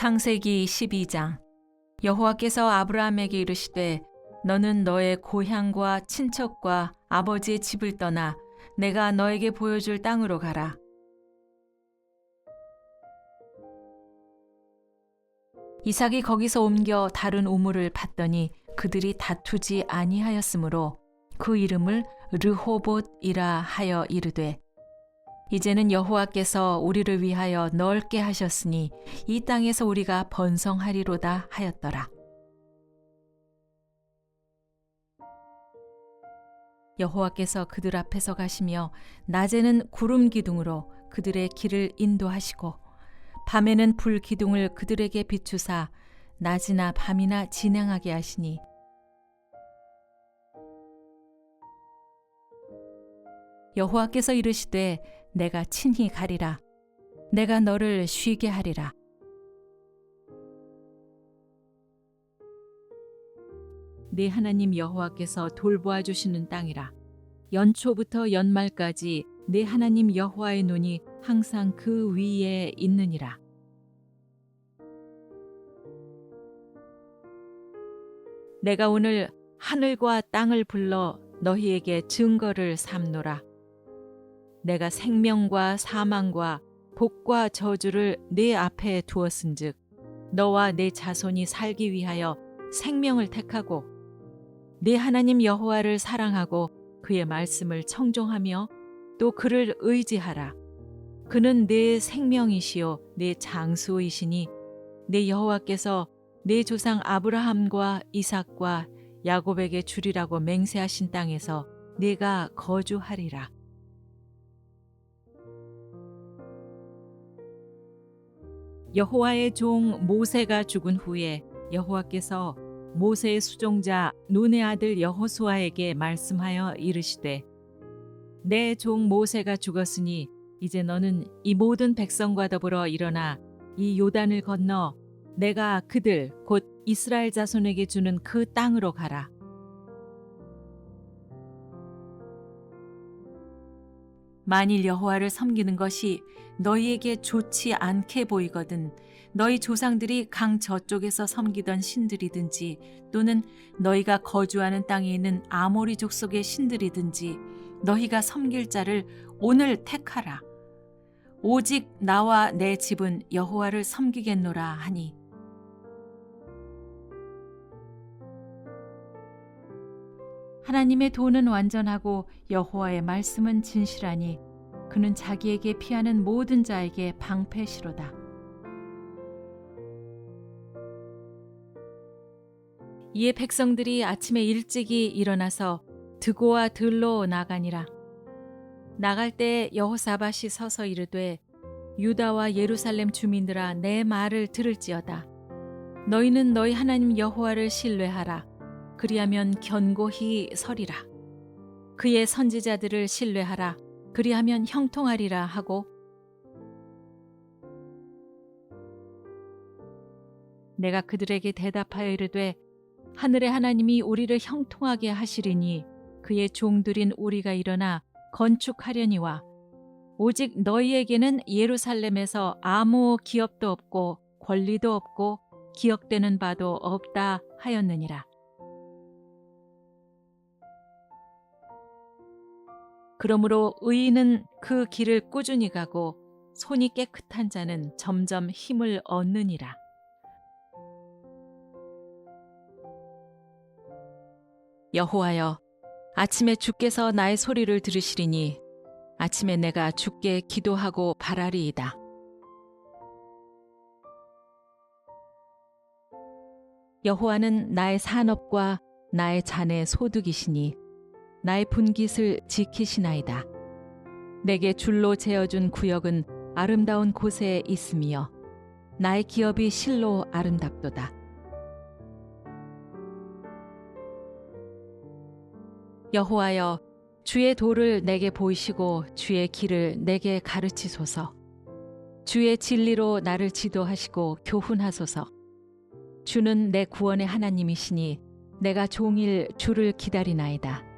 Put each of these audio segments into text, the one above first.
창세기 12장. 여호와께서 아브라함에게 이르시되 너는 너의 고향과 친척과 아버지의 집을 떠나 내가 너에게 보여줄 땅으로 가라. 이삭이 거기서 옮겨 다른 우물을 팠더니 그들이 다투지 아니하였으므로 그 이름을 르호봇이라 하여 이르되 이제는 여호와께서 우리를 위하여 넓게 하셨으니 이 땅에서 우리가 번성하리로다 하였더라. 여호와께서 그들 앞에서 가시며 낮에는 구름 기둥으로 그들의 길을 인도하시고 밤에는 불 기둥을 그들에게 비추사 낮이나 밤이나 진행하게 하시니 여호와께서 이르시되 내가 친히 가리라. 내가 너를 쉬게 하리라. 네 하나님 여호와께서 돌보아 주시는 땅이라. 연초부터 연말까지 네 하나님 여호와의 눈이 항상 그 위에 있느니라. 내가 오늘 하늘과 땅을 불러 너희에게 증거를 삼노라. 내가 생명과 사망과 복과 저주를 네 앞에 두었은즉 너와 네 자손이 살기 위하여 생명을 택하고 네 하나님 여호와를 사랑하고 그의 말씀을 청종하며 또 그를 의지하라. 그는 네 생명이시요 네 장수이시니 네 여호와께서 네 조상 아브라함과 이삭과 야곱에게 주리라고 맹세하신 땅에서 네가 거주하리라. 여호와의 종 모세가 죽은 후에 여호와께서 모세의 수종자 눈의 아들 여호수아에게 말씀하여 이르시되 내 종 모세가 죽었으니 이제 너는 이 모든 백성과 더불어 일어나 이 요단을 건너 내가 그들 곧 이스라엘 자손에게 주는 그 땅으로 가라. 만일 여호와를 섬기는 것이 너희에게 좋지 않게 보이거든 너희 조상들이 강 저쪽에서 섬기던 신들이든지 또는 너희가 거주하는 땅에 있는 아모리 족속의 신들이든지 너희가 섬길 자를 오늘 택하라. 오직 나와 내 집은 여호와를 섬기겠노라 하니 하나님의 도는 완전하고 여호와의 말씀은 진실하니 그는 자기에게 피하는 모든 자에게 방패시로다. 이에 백성들이 아침에 일찍이 일어나서 드고와 들로 나가니라. 나갈 때 여호사밧이 서서 이르되 유다와 예루살렘 주민들아 내 말을 들을지어다. 너희는 너희 하나님 여호와를 신뢰하라. 그리하면 견고히 서리라. 그의 선지자들을 신뢰하라. 그리하면 형통하리라 하고 내가 그들에게 대답하여 이르되 하늘의 하나님이 우리를 형통하게 하시리니 그의 종들인 우리가 일어나 건축하려니와 오직 너희에게는 예루살렘에서 아무 기업도 없고 권리도 없고 기억되는 바도 없다 하였느니라. 그러므로 의인은 그 길을 꾸준히 가고 손이 깨끗한 자는 점점 힘을 얻느니라. 여호와여, 아침에 주께서 나의 소리를 들으시리니 아침에 내가 주께 기도하고 바라리이다. 여호와는 나의 산업과 나의 잔의 소득이시니 나의 분깃을 지키시나이다. 내게 줄로 재어준 구역은 아름다운 곳에 있으며 나의 기업이 실로 아름답도다. 여호와여, 주의 도를 내게 보이시고 주의 길을 내게 가르치소서. 주의 진리로 나를 지도하시고 교훈하소서. 주는 내 구원의 하나님이시니 내가 종일 주를 기다리나이다.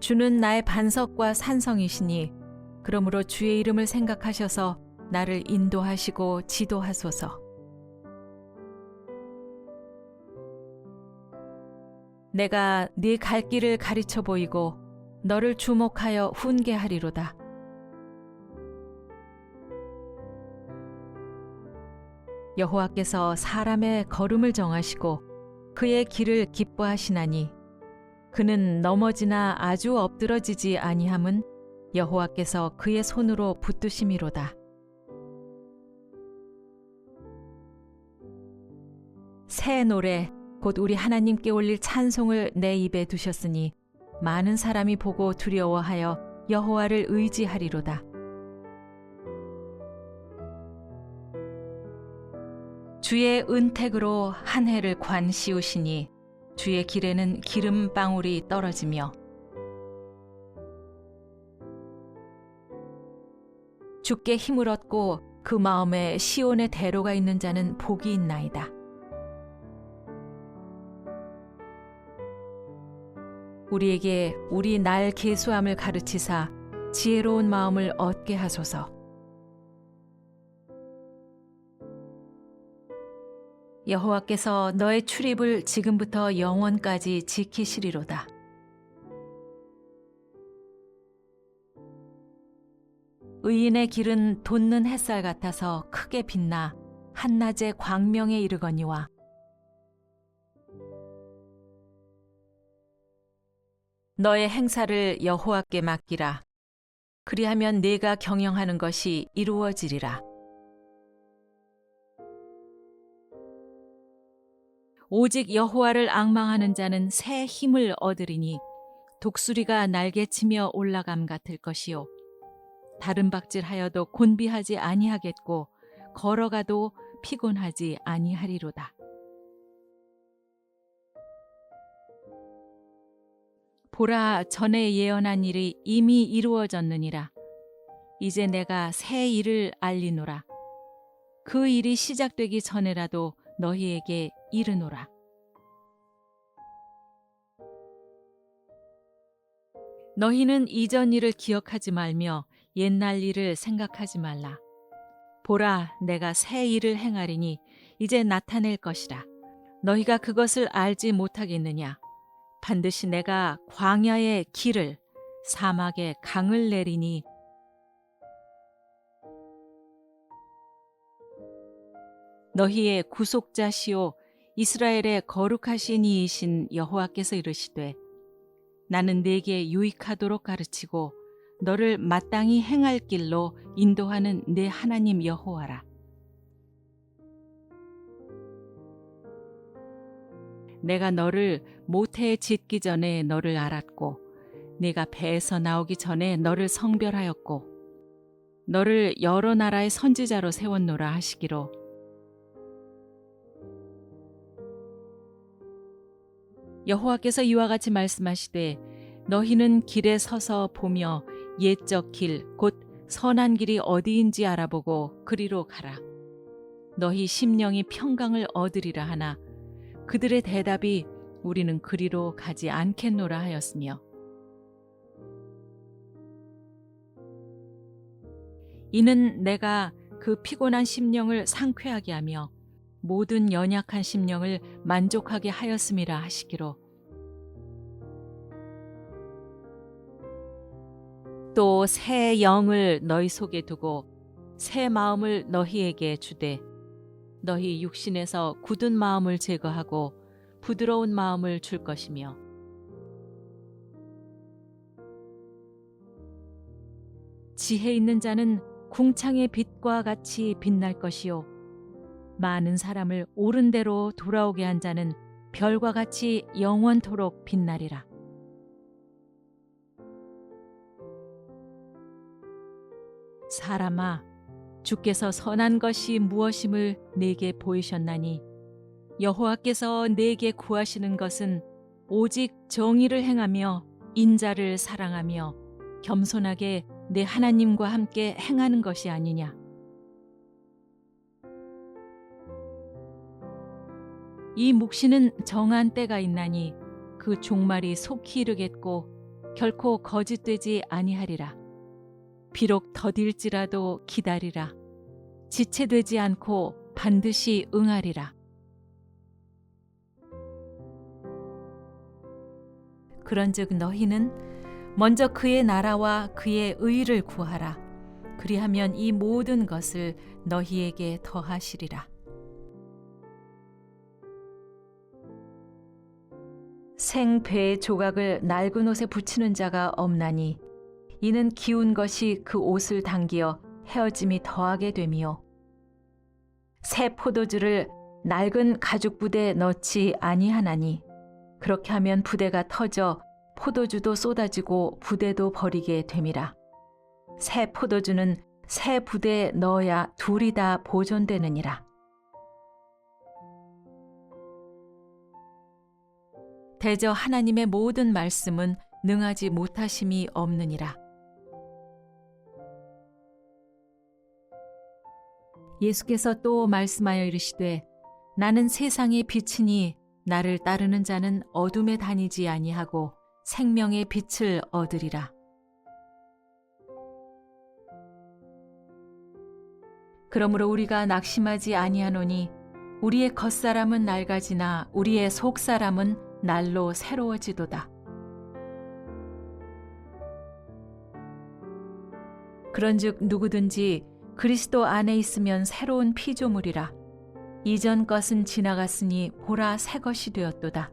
주는 나의 반석과 산성이시니 그러므로 주의 이름을 생각하셔서 나를 인도하시고 지도하소서. 내가 네 갈 길을 가르쳐 보이고 너를 주목하여 훈계하리로다. 여호와께서 사람의 걸음을 정하시고 그의 길을 기뻐하시나니 그는 넘어지나 아주 엎드러지지 아니함은 여호와께서 그의 손으로 붙드심이로다. 새 노래 곧 우리 하나님께 올릴 찬송을 내 입에 두셨으니 많은 사람이 보고 두려워하여 여호와를 의지하리로다. 주의 은택으로 한 해를 관 씌우시니 주의 길에는 기름 방울이 떨어지며 주께 힘을 얻고 그 마음에 시온의 대로가 있는 자는 복이 있나이다. 우리에게 우리 날 계수함을 가르치사 지혜로운 마음을 얻게 하소서. 여호와께서 너의 출입을 지금부터 영원까지 지키시리로다. 의인의 길은 돋는 햇살 같아서 크게 빛나 한낮의 광명에 이르거니와 너의 행사를 여호와께 맡기라. 그리하면 네가 경영하는 것이 이루어지리라. 오직 여호와를 앙망하는 자는 새 힘을 얻으리니 독수리가 날개치며 올라감 같을 것이요 다른 박질하여도 곤비하지 아니하겠고 걸어가도 피곤하지 아니하리로다. 보라, 전에 예언한 일이 이미 이루어졌느니라. 이제 내가 새 일을 알리노라. 그 일이 시작되기 전에라도 너희에게 이르노라. 너희는 이전 일을 기억하지 말며 옛날 일을 생각하지 말라. 보라, 내가 새 일을 행하리니 이제 나타낼 것이라. 너희가 그것을 알지 못하겠느냐? 반드시 내가 광야의 길을 사막에 강을 내리니 너희의 구속자시오 이스라엘의 거룩하신 이이신 여호와께서 이르시되 나는 네게 유익하도록 가르치고 너를 마땅히 행할 길로 인도하는 네 하나님 여호와라. 내가 너를 모태에 짓기 전에 너를 알았고 네가 배에서 나오기 전에 너를 성별하였고 너를 여러 나라의 선지자로 세웠노라 하시기로 여호와께서 이와 같이 말씀하시되 너희는 길에 서서 보며 옛적 길 곧 선한 길이 어디인지 알아보고 그리로 가라. 너희 심령이 평강을 얻으리라 하나 그들의 대답이 우리는 그리로 가지 않겠노라 하였으며 이는 내가 그 피곤한 심령을 상쾌하게 하며 모든 연약한 심령을 만족하게 하였음이라 하시기로 또 새 영을 너희 속에 두고 새 마음을 너희에게 주되 너희 육신에서 굳은 마음을 제거하고 부드러운 마음을 줄 것이며 지혜 있는 자는 궁창의 빛과 같이 빛날 것이요 많은 사람을 옳은 대로 돌아오게 한 자는 별과 같이 영원토록 빛나리라. 사람아, 주께서 선한 것이 무엇임을 내게 보이셨나니 여호와께서 내게 구하시는 것은 오직 정의를 행하며 인자를 사랑하며 겸손하게 내 하나님과 함께 행하는 것이 아니냐. 이 묵시는 정한 때가 있나니 그 종말이 속히 이르겠고 결코 거짓되지 아니하리라. 비록 더딜지라도 기다리라. 지체되지 않고 반드시 응하리라. 그런즉 너희는 먼저 그의 나라와 그의 의를 구하라. 그리하면 이 모든 것을 너희에게 더하시리라. 생배의 조각을 낡은 옷에 붙이는 자가 없나니 이는 기운 것이 그 옷을 당기어 헤어짐이 더하게 됨이요 새 포도주를 낡은 가죽 부대에 넣지 아니하나니 그렇게 하면 부대가 터져 포도주도 쏟아지고 부대도 버리게 됨이라. 새 포도주는 새 부대에 넣어야 둘이 다 보존되느니라. 대저 하나님의 모든 말씀은 능하지 못하심이 없느니라. 예수께서 또 말씀하여 이르시되 나는 세상의 빛이니 나를 따르는 자는 어둠에 다니지 아니하고 생명의 빛을 얻으리라. 그러므로 우리가 낙심하지 아니하노니 우리의 겉사람은 낡아지나 우리의 속사람은 날로 새로워지도다. 그런즉 누구든지 그리스도 안에 있으면 새로운 피조물이라. 이전 것은 지나갔으니 보라 새 것이 되었도다.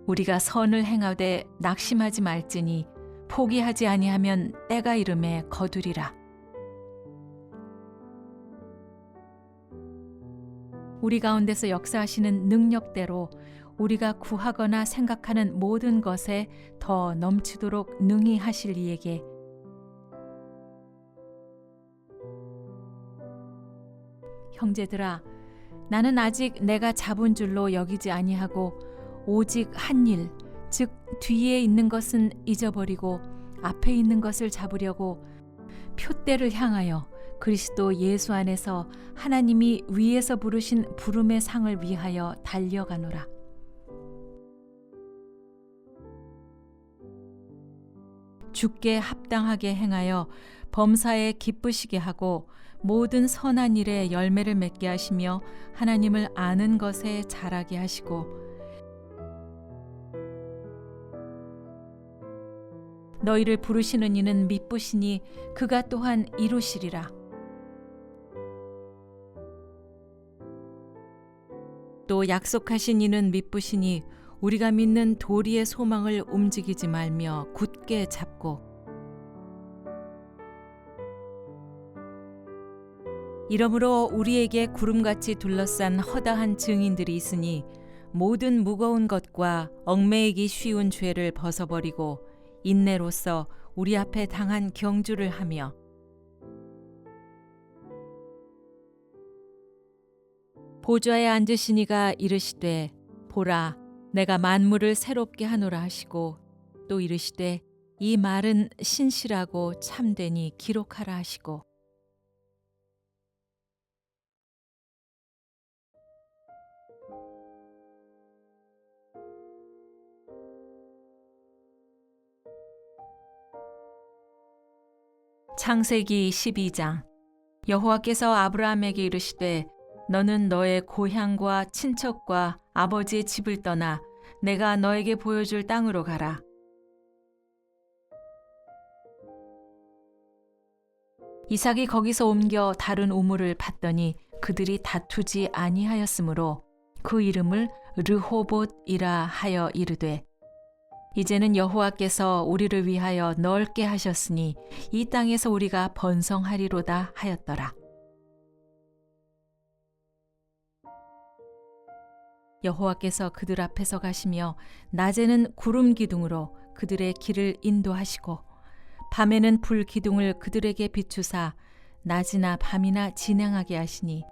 우리가 선을 행하되 낙심하지 말지니 포기하지 아니하면 때가 이름에 거두리라. 우리 가운데서 역사하시는 능력대로 우리가 구하거나 생각하는 모든 것에 더 넘치도록 능히 하실 이에게 형제들아, 나는 아직 내가 잡은 줄로 여기지 아니하고 오직 한 일, 즉 뒤에 있는 것은 잊어버리고 앞에 있는 것을 잡으려고 표대를 향하여 그리스도 예수 안에서 하나님이 위에서 부르신 부름의 상을 위하여 달려가노라. 주께 합당하게 행하여 범사에 기쁘시게 하고 모든 선한 일에 열매를 맺게 하시며 하나님을 아는 것에 자라게 하시고 너희를 부르시는 이는 미쁘시니 그가 또한 이루시리라. 또 약속하신 이는 미쁘시니 우리가 믿는 도리의 소망을 움직이지 말며 굳게 잡고 이러므로 우리에게 구름같이 둘러싼 허다한 증인들이 있으니 모든 무거운 것과 얽매이기 쉬운 죄를 벗어버리고 인내로써 우리 앞에 당한 경주를 하며 보좌에 앉으신 이가 이르시되 보라 내가 만물을 새롭게 하노라 하시고 또 이르시되 이 말은 신실하고 참되니 기록하라 하시고 창세기 12장 여호와께서 아브라함에게 이르시되 너는 너의 고향과 친척과 아버지의 집을 떠나 내가 너에게 보여줄 땅으로 가라. 이삭이 거기서 옮겨 다른 우물을 팠더니 그들이 다투지 아니하였으므로 그 이름을 르호봇이라 하여 이르되 이제는 여호와께서 우리를 위하여 넓게 하셨으니 이 땅에서 우리가 번성하리로다 하였더라. 여호와께서 그들 앞에서 가시며 낮에는 구름 기둥으로 그들의 길을 인도하시고 밤에는 불 기둥을 그들에게 비추사 낮이나 밤이나 진행하게 하시니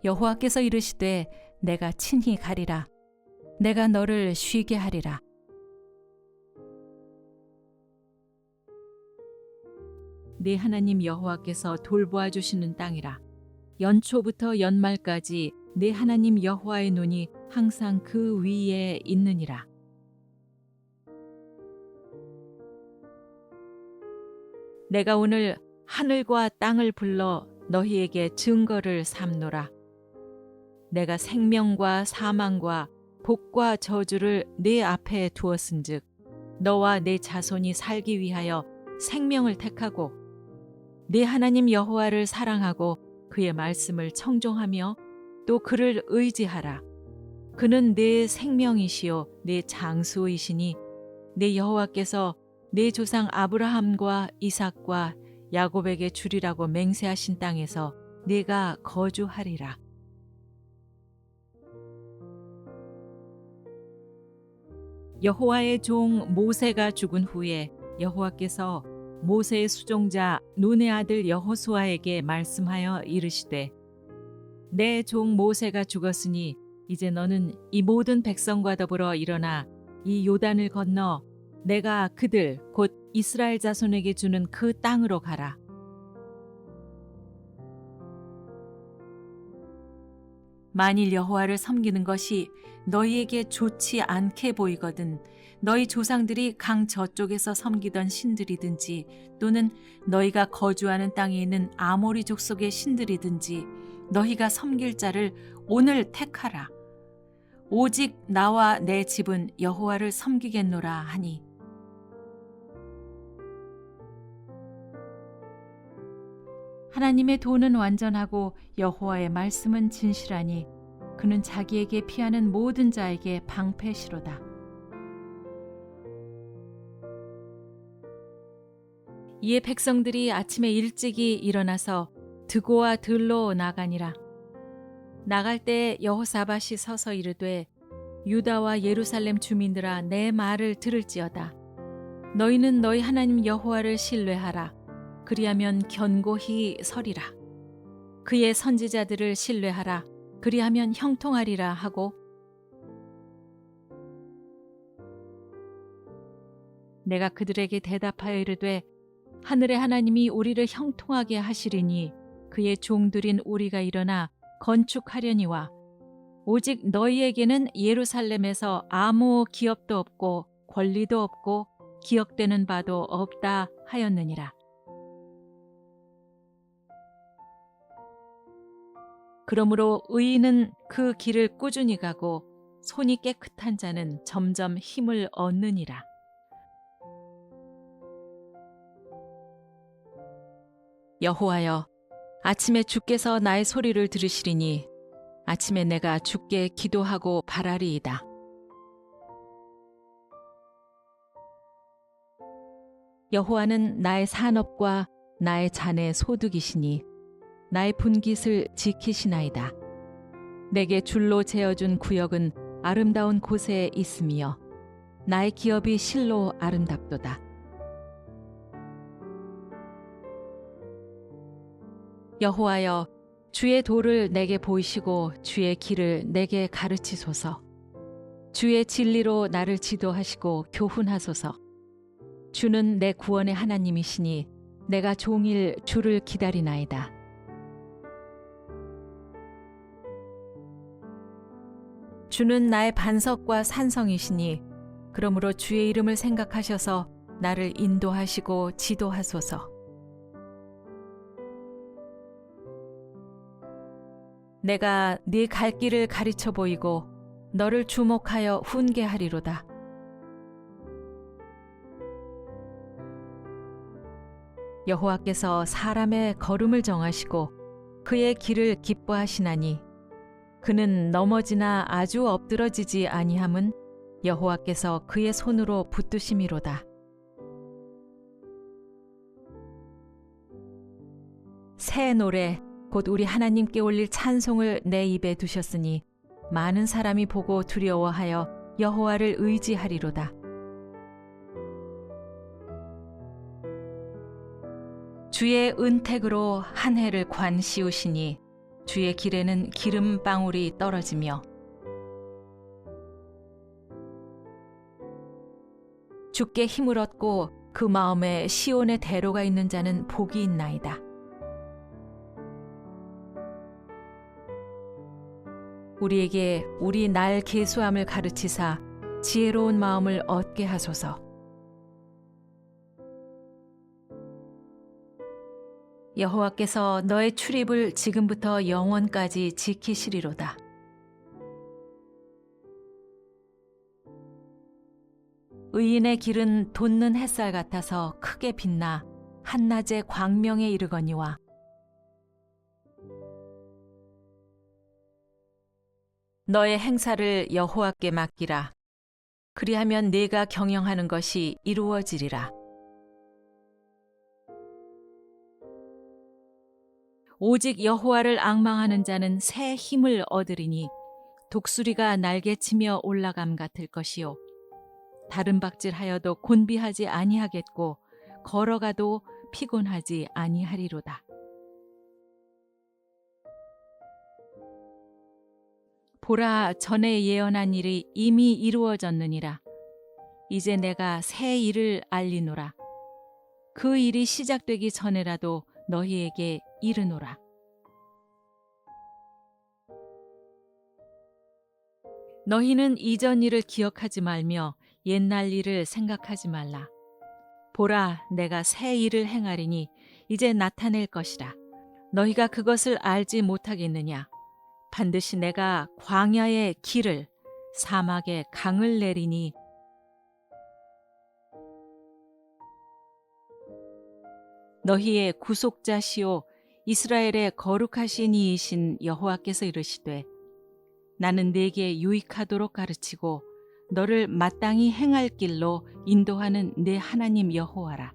여호와께서 이르시되 내가 친히 가리라. 내가 너를 쉬게 하리라. 네 하나님 여호와께서 돌보아 주시는 땅이라. 연초부터 연말까지 내 하나님 여호와의 눈이 항상 그 위에 있느니라. 내가 오늘 하늘과 땅을 불러 너희에게 증거를 삼노라. 내가 생명과 사망과 복과 저주를 네 앞에 두었은즉 너와 내 자손이 살기 위하여 생명을 택하고 네 하나님 여호와를 사랑하고 그의 말씀을 청종하며 또 그를 의지하라. 그는 내 생명이시요 내 장수이시니 내 여호와께서 내 조상 아브라함과 이삭과 야곱에게 주리라고 맹세하신 땅에서 네가 거주하리라. 여호와의 종 모세가 죽은 후에 여호와께서 모세의 수종자 눈의 아들 여호수아에게 말씀하여 이르시되 내 종 모세가 죽었으니 이제 너는 이 모든 백성과 더불어 일어나 이 요단을 건너 내가 그들 곧 이스라엘 자손에게 주는 그 땅으로 가라. 만일 여호와를 섬기는 것이 너희에게 좋지 않게 보이거든 너희 조상들이 강 저쪽에서 섬기던 신들이든지 또는 너희가 거주하는 땅에 있는 아모리 족속의 신들이든지 너희가 섬길 자를 오늘 택하라. 오직 나와 내 집은 여호와를 섬기겠노라 하니 하나님의 도는 완전하고 여호와의 말씀은 진실하니 그는 자기에게 피하는 모든 자에게 방패시로다. 이에 백성들이 아침에 일찍이 일어나서 드고와 들로 나가니라. 나갈 때 여호사밧이 서서 이르되 유다와 예루살렘 주민들아 내 말을 들을지어다. 너희는 너희 하나님 여호와를 신뢰하라. 그리하면 견고히 서리라. 그의 선지자들을 신뢰하라. 그리하면 형통하리라 하고 내가 그들에게 대답하여 이르되 하늘의 하나님이 우리를 형통하게 하시리니 그의 종들인 우리가 일어나 건축하려니와 오직 너희에게는 예루살렘에서 아무 기업도 없고 권리도 없고 기억되는 바도 없다 하였느니라. 그러므로 의인은 그 길을 꾸준히 가고 손이 깨끗한 자는 점점 힘을 얻느니라. 여호와여, 아침에 주께서 나의 소리를 들으시리니 아침에 내가 주께 기도하고 바라리이다. 여호와는 나의 산업과 나의 잔의 소득이시니 나의 분깃을 지키시나이다. 내게 줄로 재어준 구역은 아름다운 곳에 있으며 나의 기업이 실로 아름답도다. 여호와여, 주의 도를 내게 보이시고 주의 길을 내게 가르치소서. 주의 진리로 나를 지도하시고 교훈하소서. 주는 내 구원의 하나님이시니 내가 종일 주를 기다리나이다. 주는 나의 반석과 산성이시니 그러므로 주의 이름을 생각하셔서 나를 인도하시고 지도하소서. 내가 네 갈 길을 가르쳐 보이고 너를 주목하여 훈계하리로다. 여호와께서 사람의 걸음을 정하시고 그의 길을 기뻐하시나니 그는 넘어지나 아주 엎드러지지 아니함은 여호와께서 그의 손으로 붙드심이로다. 새 노래 곧 우리 하나님께 올릴 찬송을 내 입에 두셨으니 많은 사람이 보고 두려워하여 여호와를 의지하리로다. 주의 은택으로 한 해를 관 씌우시니 주의 길에는 기름 방울이 떨어지며 주께 힘을 얻고 그 마음에 시온의 대로가 있는 자는 복이 있나이다. 우리에게 우리 날 계수함을 가르치사 지혜로운 마음을 얻게 하소서. 여호와께서 너의 출입을 지금부터 영원까지 지키시리로다. 의인의 길은 돋는 햇살 같아서 크게 빛나 한낮의 광명에 이르거니와 너의 행사를 여호와께 맡기라. 그리하면 네가 경영하는 것이 이루어지리라. 오직 여호와를 앙망하는 자는 새 힘을 얻으리니 독수리가 날개치며 올라감 같을 것이요 다른 박질하여도 곤비하지 아니하겠고 걸어가도 피곤하지 아니하리로다. 보라, 전에 예언한 일이 이미 이루어졌느니라. 이제 내가 새 일을 알리노라. 그 일이 시작되기 전에라도 너희에게 이르노라. 너희는 이전 일을 기억하지 말며 옛날 일을 생각하지 말라. 보라, 내가 새 일을 행하리니 이제 나타낼 것이라. 너희가 그것을 알지 못하겠느냐? 반드시 내가 광야의 길을 사막에 강을 내리니 너희의 구속자시오 이스라엘의 거룩하신 이이신 여호와께서 이르시되 나는 네게 유익하도록 가르치고 너를 마땅히 행할 길로 인도하는 네 하나님 여호와라.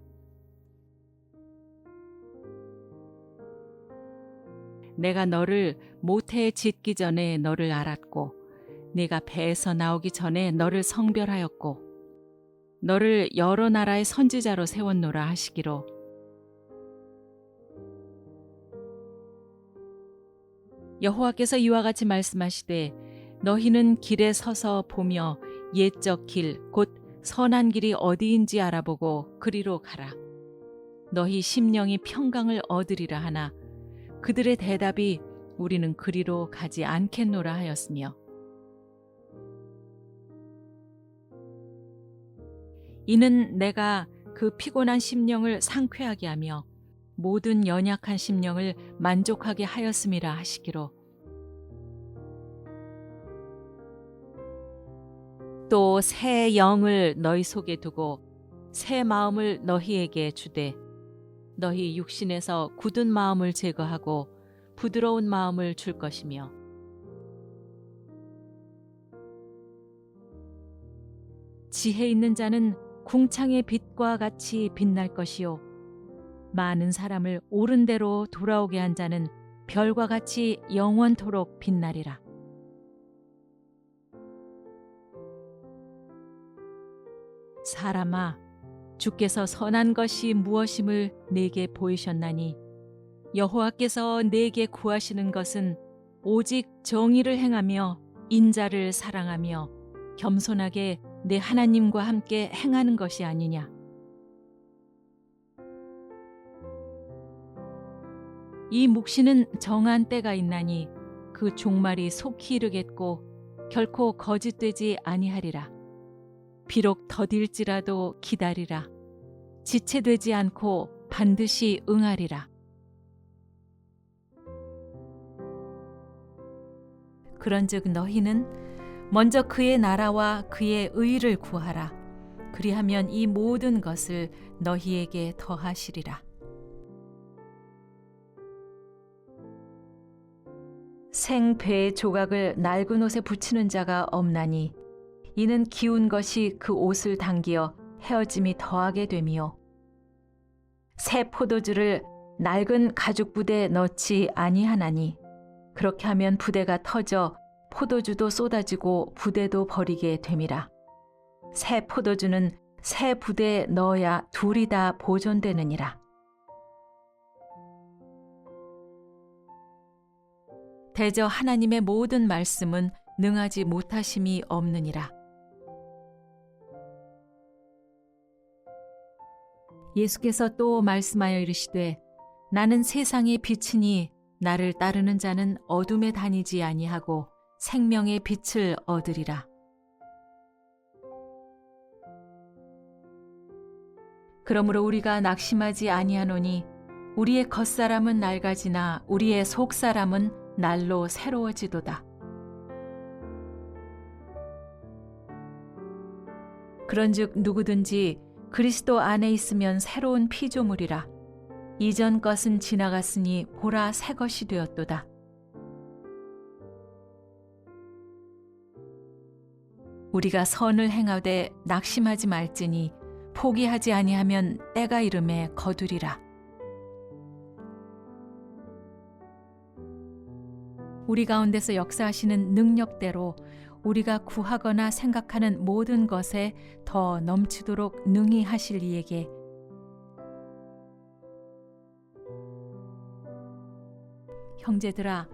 내가 너를 모태에 짓기 전에 너를 알았고 네가 배에서 나오기 전에 너를 성별하였고 너를 여러 나라의 선지자로 세웠노라 하시기로 여호와께서 이와 같이 말씀하시되 너희는 길에 서서 보며 옛적 길 곧 선한 길이 어디인지 알아보고 그리로 가라. 너희 심령이 평강을 얻으리라 하나 그들의 대답이 우리는 그리로 가지 않겠노라 하였으며 이는 내가 그 피곤한 심령을 상쾌하게 하며 모든 연약한 심령을 만족하게 하였음이라 하시기로 또 새 영을 너희 속에 두고 새 마음을 너희에게 주되 너희 육신에서 굳은 마음을 제거하고 부드러운 마음을 줄 것이며 지혜 있는 자는 궁창의 빛과 같이 빛날 것이요 많은 사람을 옳은 대로 돌아오게 한 자는 별과 같이 영원토록 빛나리라. 사람아, 주께서 선한 것이 무엇임을 내게 보이셨나니 여호와께서 내게 구하시는 것은 오직 정의를 행하며 인자를 사랑하며 겸손하게 내 하나님과 함께 행하는 것이 아니냐. 이 묵시는 정한 때가 있나니 그 종말이 속히 이르겠고 결코 거짓되지 아니하리라. 비록 더딜지라도 기다리라. 지체되지 않고 반드시 응하리라. 그런즉 너희는 먼저 그의 나라와 그의 의를 구하라. 그리하면 이 모든 것을 너희에게 더하시리라. 생배의 조각을 낡은 옷에 붙이는 자가 없나니 이는 기운 것이 그 옷을 당기어 헤어짐이 더하게 됨이요 새 포도주를 낡은 가죽 부대에 넣지 아니하나니 그렇게 하면 부대가 터져 포도주도 쏟아지고 부대도 버리게 됨이라. 새 포도주는 새 부대에 넣어야 둘이 다 보존되느니라. 대저 하나님의 모든 말씀은 능하지 못하심이 없느니라. 예수께서 또 말씀하여 이르시되 나는 세상의 빛이니 나를 따르는 자는 어둠에 다니지 아니하고 생명의 빛을 얻으리라. 그러므로 우리가 낙심하지 아니하노니 우리의 겉사람은 낡아지나 우리의 속사람은 날로 새로워지도다. 그런즉 누구든지 그리스도 안에 있으면 새로운 피조물이라. 이전 것은 지나갔으니 보라 새 것이 되었도다. 우리가 선을 행하되 낙심하지 말지니 포기하지 아니하면 때가 이름에 거두리라. 우리 가운데서 역사하시는 능력대로 우리가 구하거나 생각하는 모든 것에 더 넘치도록 능히 하실 이에게 형제들아,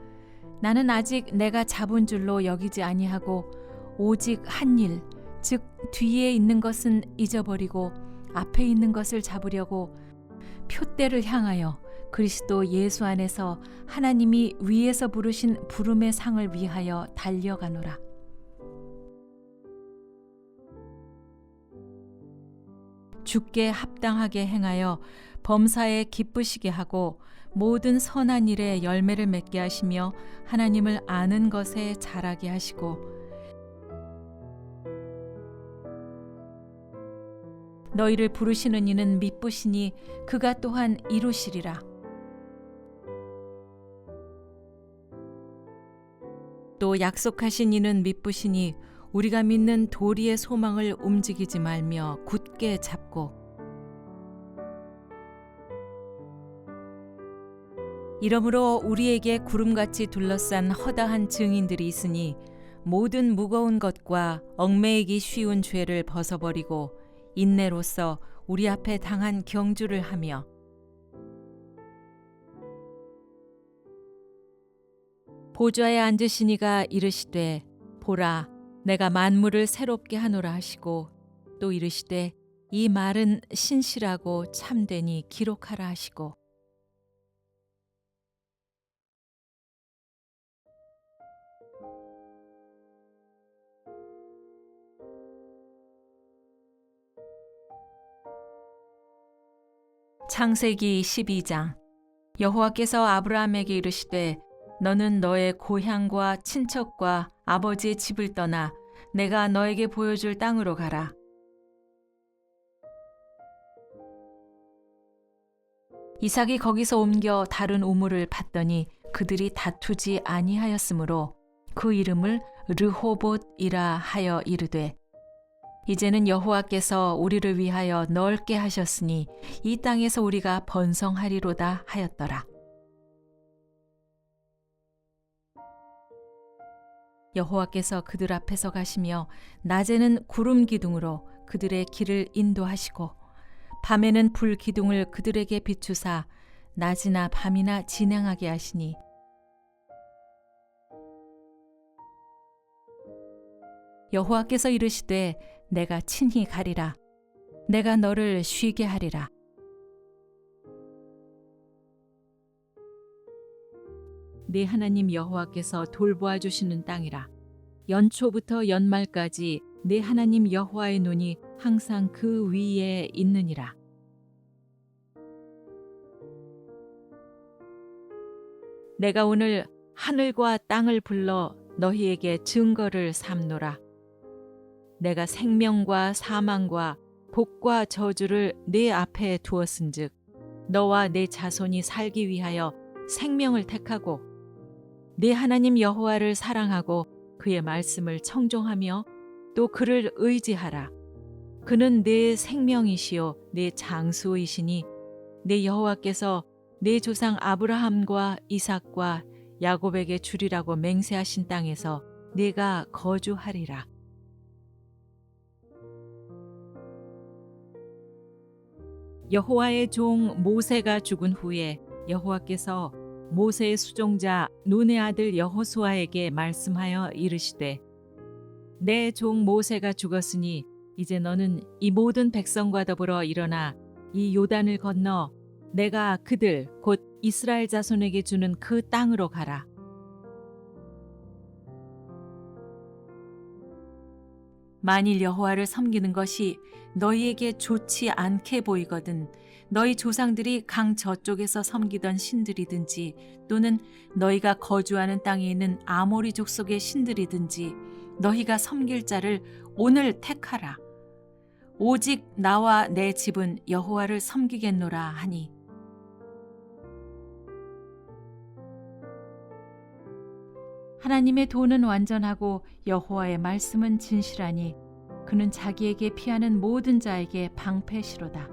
나는 아직 내가 잡은 줄로 여기지 아니하고 오직 한 일, 즉 뒤에 있는 것은 잊어버리고 앞에 있는 것을 잡으려고 표대를 향하여 그리스도 예수 안에서 하나님이 위에서 부르신 부름의 상을 위하여 달려가노라. 주께 합당하게 행하여 범사에 기쁘시게 하고 모든 선한 일에 열매를 맺게 하시며 하나님을 아는 것에 자라게 하시고 너희를 부르시는 이는 미쁘시니 그가 또한 이루시리라. 또 약속하신 이는 미쁘시니 우리가 믿는 도리의 소망을 움직이지 말며 굳게 잡고 이러므로 우리에게 구름같이 둘러싼 허다한 증인들이 있으니 모든 무거운 것과 얽매이기 쉬운 죄를 벗어버리고 인내로써 우리 앞에 당한 경주를 하며 보좌에 앉으신 이가 이르시되 보라 내가 만물을 새롭게 하노라 하시고 또 이르시되 이 말은 신실하고 참되니 기록하라 하시고 창세기 12장 여호와께서 아브라함에게 이르시되 너는 너의 고향과 친척과 아버지의 집을 떠나 내가 너에게 보여줄 땅으로 가라. 이삭이 거기서 옮겨 다른 우물을 팠더니 그들이 다투지 아니하였으므로 그 이름을 르호봇이라 하여 이르되 이제는 여호와께서 우리를 위하여 넓게 하셨으니 이 땅에서 우리가 번성하리로다 하였더라. 여호와께서 그들 앞에서 가시며 낮에는 구름 기둥으로 그들의 길을 인도하시고 밤에는 불 기둥을 그들에게 비추사 낮이나 밤이나 진행하게 하시니 여호와께서 이르시되 내가 친히 가리라. 내가 너를 쉬게 하리라. 네 하나님 여호와께서 돌보아 주시는 땅이라. 연초부터 연말까지 네 하나님 여호와의 눈이 항상 그 위에 있느니라. 내가 오늘 하늘과 땅을 불러 너희에게 증거를 삼노라. 내가 생명과 사망과 복과 저주를 네 앞에 두었은즉 너와 네 자손이 살기 위하여 생명을 택하고 네 하나님 여호와를 사랑하고 그의 말씀을 청종하며 또 그를 의지하라. 그는 네 생명이시요 네 장수이시니 네 여호와께서 네 조상 아브라함과 이삭과 야곱에게 주리라고 맹세하신 땅에서 네가 거주하리라. 여호와의 종 모세가 죽은 후에 여호와께서 모세의 수종자 눈의 아들 여호수아에게 말씀하여 이르시되 내 종 모세가 죽었으니 이제 너는 이 모든 백성과 더불어 일어나 이 요단을 건너 내가 그들 곧 이스라엘 자손에게 주는 그 땅으로 가라. 만일 여호와를 섬기는 것이 너희에게 좋지 않게 보이거든 너희 조상들이 강 저쪽에서 섬기던 신들이든지 또는 너희가 거주하는 땅에 있는 아모리 족속의 신들이든지 너희가 섬길 자를 오늘 택하라. 오직 나와 내 집은 여호와를 섬기겠노라 하니 하나님의 도는 완전하고 여호와의 말씀은 진실하니 그는 자기에게 피하는 모든 자에게 방패시로다.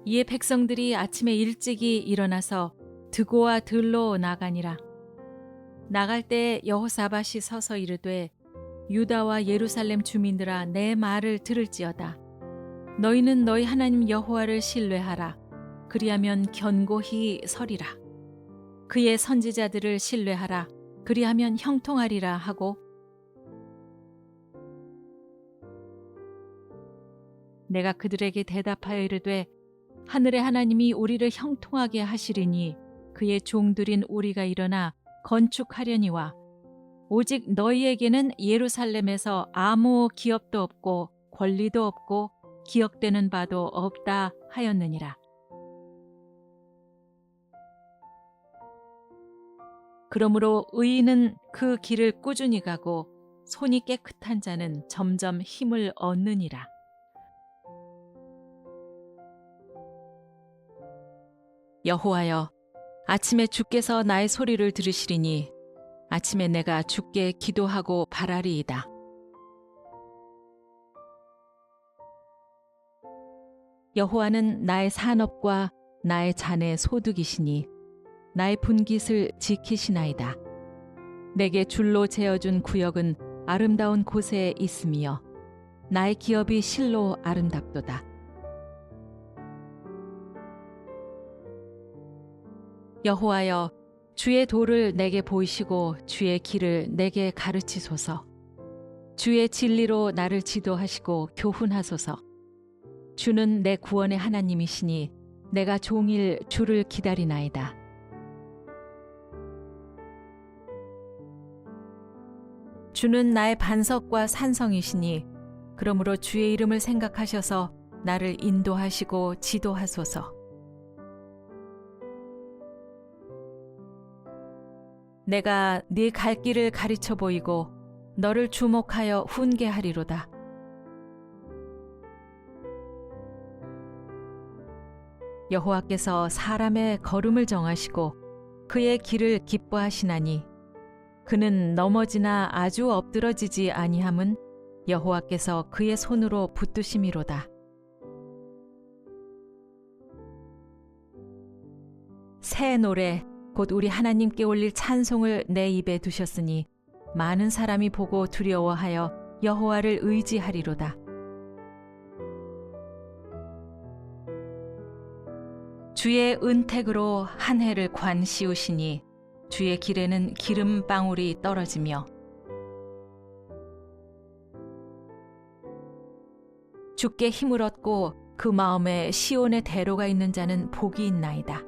이에 백성들이 아침에 일찍이 일어나서 드고와 들로 나가니라. 나갈 때 여호사밧이 서서 이르되 유다와 예루살렘 주민들아 내 말을 들을지어다. 너희는 너희 하나님 여호와를 신뢰하라. 그리하면 견고히 서리라. 그의 선지자들을 신뢰하라. 그리하면 형통하리라 하고 내가 그들에게 대답하여 이르되 하늘의 하나님이 우리를 형통하게 하시리니 그의 종들인 우리가 일어나 건축하려니와 오직 너희에게는 예루살렘에서 아무 기업도 없고 권리도 없고 기억되는 바도 없다 하였느니라. 그러므로 의인은 그 길을 꾸준히 가고 손이 깨끗한 자는 점점 힘을 얻느니라. 여호와여, 아침에 주께서 나의 소리를 들으시리니 아침에 내가 주께 기도하고 바라리이다. 여호와는 나의 산업과 나의 잔의 소득이시니 나의 분깃을 지키시나이다. 내게 줄로 재어준 구역은 아름다운 곳에 있으며 나의 기업이 실로 아름답도다. 여호와여, 주의 도를 내게 보이시고 주의 길을 내게 가르치소서. 주의 진리로 나를 지도하시고 교훈하소서. 주는 내 구원의 하나님이시니 내가 종일 주를 기다리나이다. 주는 나의 반석과 산성이시니 그러므로 주의 이름을 생각하셔서 나를 인도하시고 지도하소서. 내가 네 갈 길을 가르쳐 보이고 너를 주목하여 훈계하리로다. 여호와께서 사람의 걸음을 정하시고 그의 길을 기뻐하시나니 그는 넘어지나 아주 엎드러지지 아니함은 여호와께서 그의 손으로 붙드심이로다. 새 노래 곧 우리 하나님께 올릴 찬송을 내 입에 두셨으니 많은 사람이 보고 두려워하여 여호와를 의지하리로다. 주의 은택으로 한 해를 관씌우시니 주의 길에는 기름 방울이 떨어지며 주께 힘을 얻고 그 마음에 시온의 대로가 있는 자는 복이 있나이다.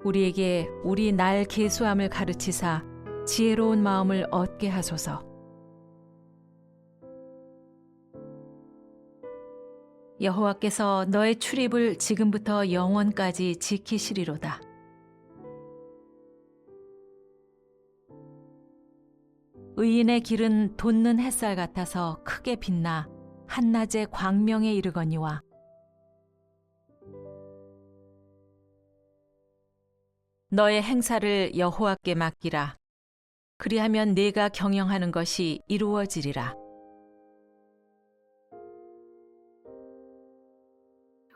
우리에게 우리 날 계수함을 가르치사 지혜로운 마음을 얻게 하소서. 여호와께서 너의 출입을 지금부터 영원까지 지키시리로다. 의인의 길은 돋는 햇살 같아서 크게 빛나 한낮의 광명에 이르거니와 너의 행사를 여호와께 맡기라. 그리하면 네가 경영하는 것이 이루어지리라.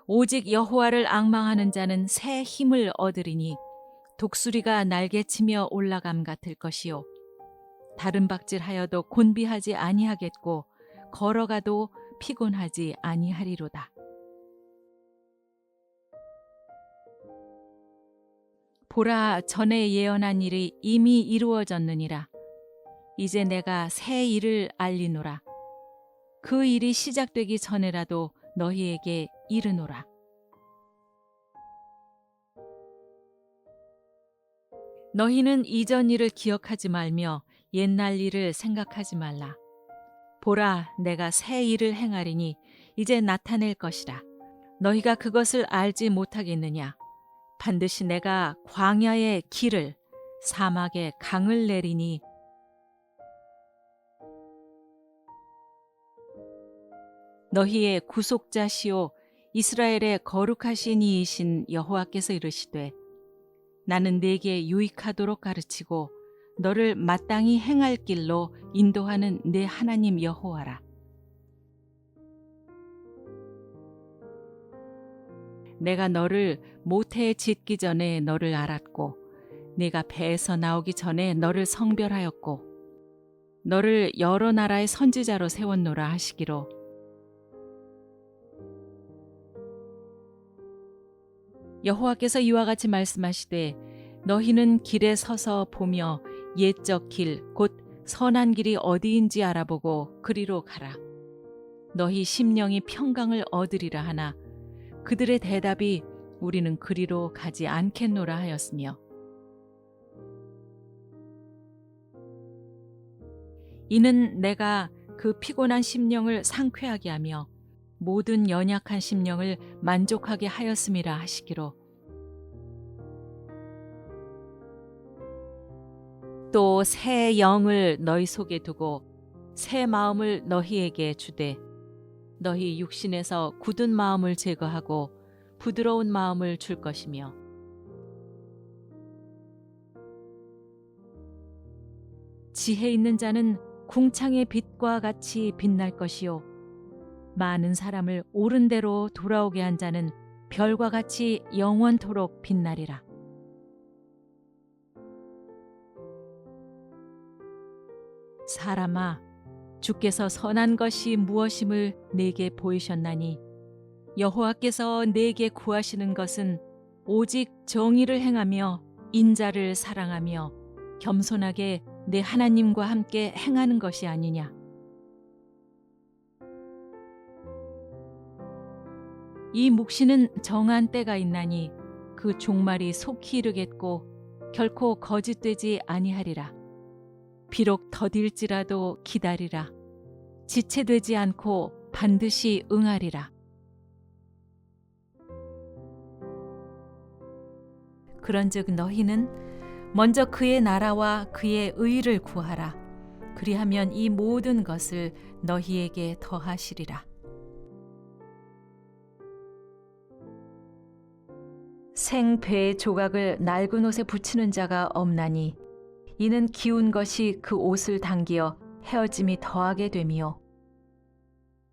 오직 여호와를 앙망하는 자는 새 힘을 얻으리니 독수리가 날개치며 올라감 같을 것이요 다른 박질하여도 곤비하지 아니하겠고 걸어가도 피곤하지 아니하리로다. 보라, 전에 예언한 일이 이미 이루어졌느니라. 이제 내가 새 일을 알리노라. 그 일이 시작되기 전에라도 너희에게 이르노라. 너희는 이전 일을 기억하지 말며 옛날 일을 생각하지 말라. 보라, 내가 새 일을 행하리니 이제 나타낼 것이라. 너희가 그것을 알지 못하겠느냐? 반드시 내가 광야에 길을, 사막에 강을 내리니 너희의 구속자시오 이스라엘의 거룩하신 이이신 여호와께서 이르시되 나는 네게 유익하도록 가르치고 너를 마땅히 행할 길로 인도하는 내 하나님 여호와라. 내가 너를 모태에 짓기 전에 너를 알았고 네가 배에서 나오기 전에 너를 성별하였고 너를 여러 나라의 선지자로 세웠노라 하시기로 여호와께서 이와 같이 말씀하시되 너희는 길에 서서 보며 옛적 길 곧 선한 길이 어디인지 알아보고 그리로 가라. 너희 심령이 평강을 얻으리라 하나 그들의 대답이 우리는 그리로 가지 않겠노라 하였으며 이는 내가 그 피곤한 심령을 상쾌하게 하며 모든 연약한 심령을 만족하게 하였음이라 하시기로 또 새 영을 너희 속에 두고 새 마음을 너희에게 주되 너희 육신에서 굳은 마음을 제거하고 부드러운 마음을 줄 것이며 지혜 있는 자는 궁창의 빛과 같이 빛날 것이요 많은 사람을 옳은 대로 돌아오게 한 자는 별과 같이 영원토록 빛나리라. 사람아, 주께서 선한 것이 무엇임을 내게 보이셨나니 여호와께서 내게 구하시는 것은 오직 정의를 행하며 인자를 사랑하며 겸손하게 내 하나님과 함께 행하는 것이 아니냐. 이 묵시는 정한 때가 있나니 그 종말이 속히 이르겠고 결코 거짓되지 아니하리라. 비록 더딜지라도 기다리라. 지체되지 않고 반드시 응하리라. 그런즉 너희는 먼저 그의 나라와 그의 의를 구하라. 그리하면 이 모든 것을 너희에게 더하시리라. 생배의 조각을 낡은 옷에 붙이는 자가 없나니 이는 기운 것이 그 옷을 당기어 헤어짐이 더하게 됨이요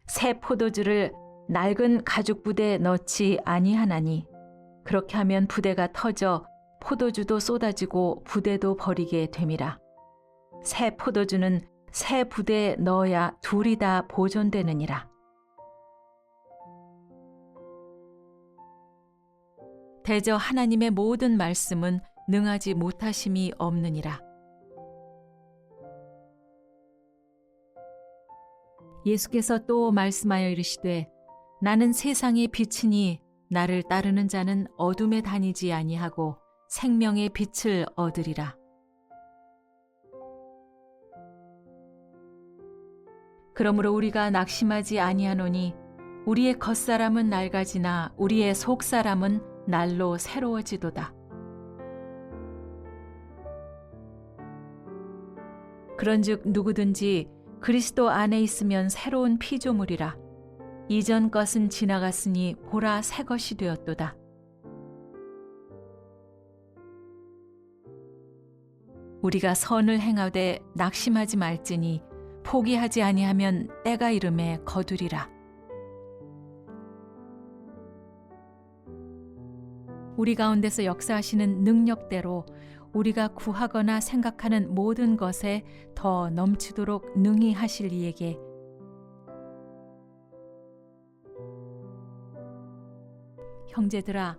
새 포도주를 낡은 가죽 부대에 넣지 아니하나니 그렇게 하면 부대가 터져 포도주도 쏟아지고 부대도 버리게 됨이라. 새 포도주는 새 부대에 넣어야 둘이 다 보존되느니라. 대저 하나님의 모든 말씀은 능하지 못하심이 없느니라. 예수께서 또 말씀하여 이르시되 나는 세상의 빛이니 나를 따르는 자는 어둠에 다니지 아니하고 생명의 빛을 얻으리라. 그러므로 우리가 낙심하지 아니하노니 우리의 겉사람은 낡아지나 우리의 속사람은 날로 새로워지도다. 그런즉 누구든지 그리스도 안에 있으면 새로운 피조물이라. 이전 것은 지나갔으니 보라 새 것이 되었도다. 우리가 선을 행하되 낙심하지 말지니 포기하지 아니하면 때가 이름에 거두리라. 우리 가운데서 역사하시는 능력대로 우리가 구하거나 생각하는 모든 것에 더 넘치도록 능히 하실 이에게 형제들아,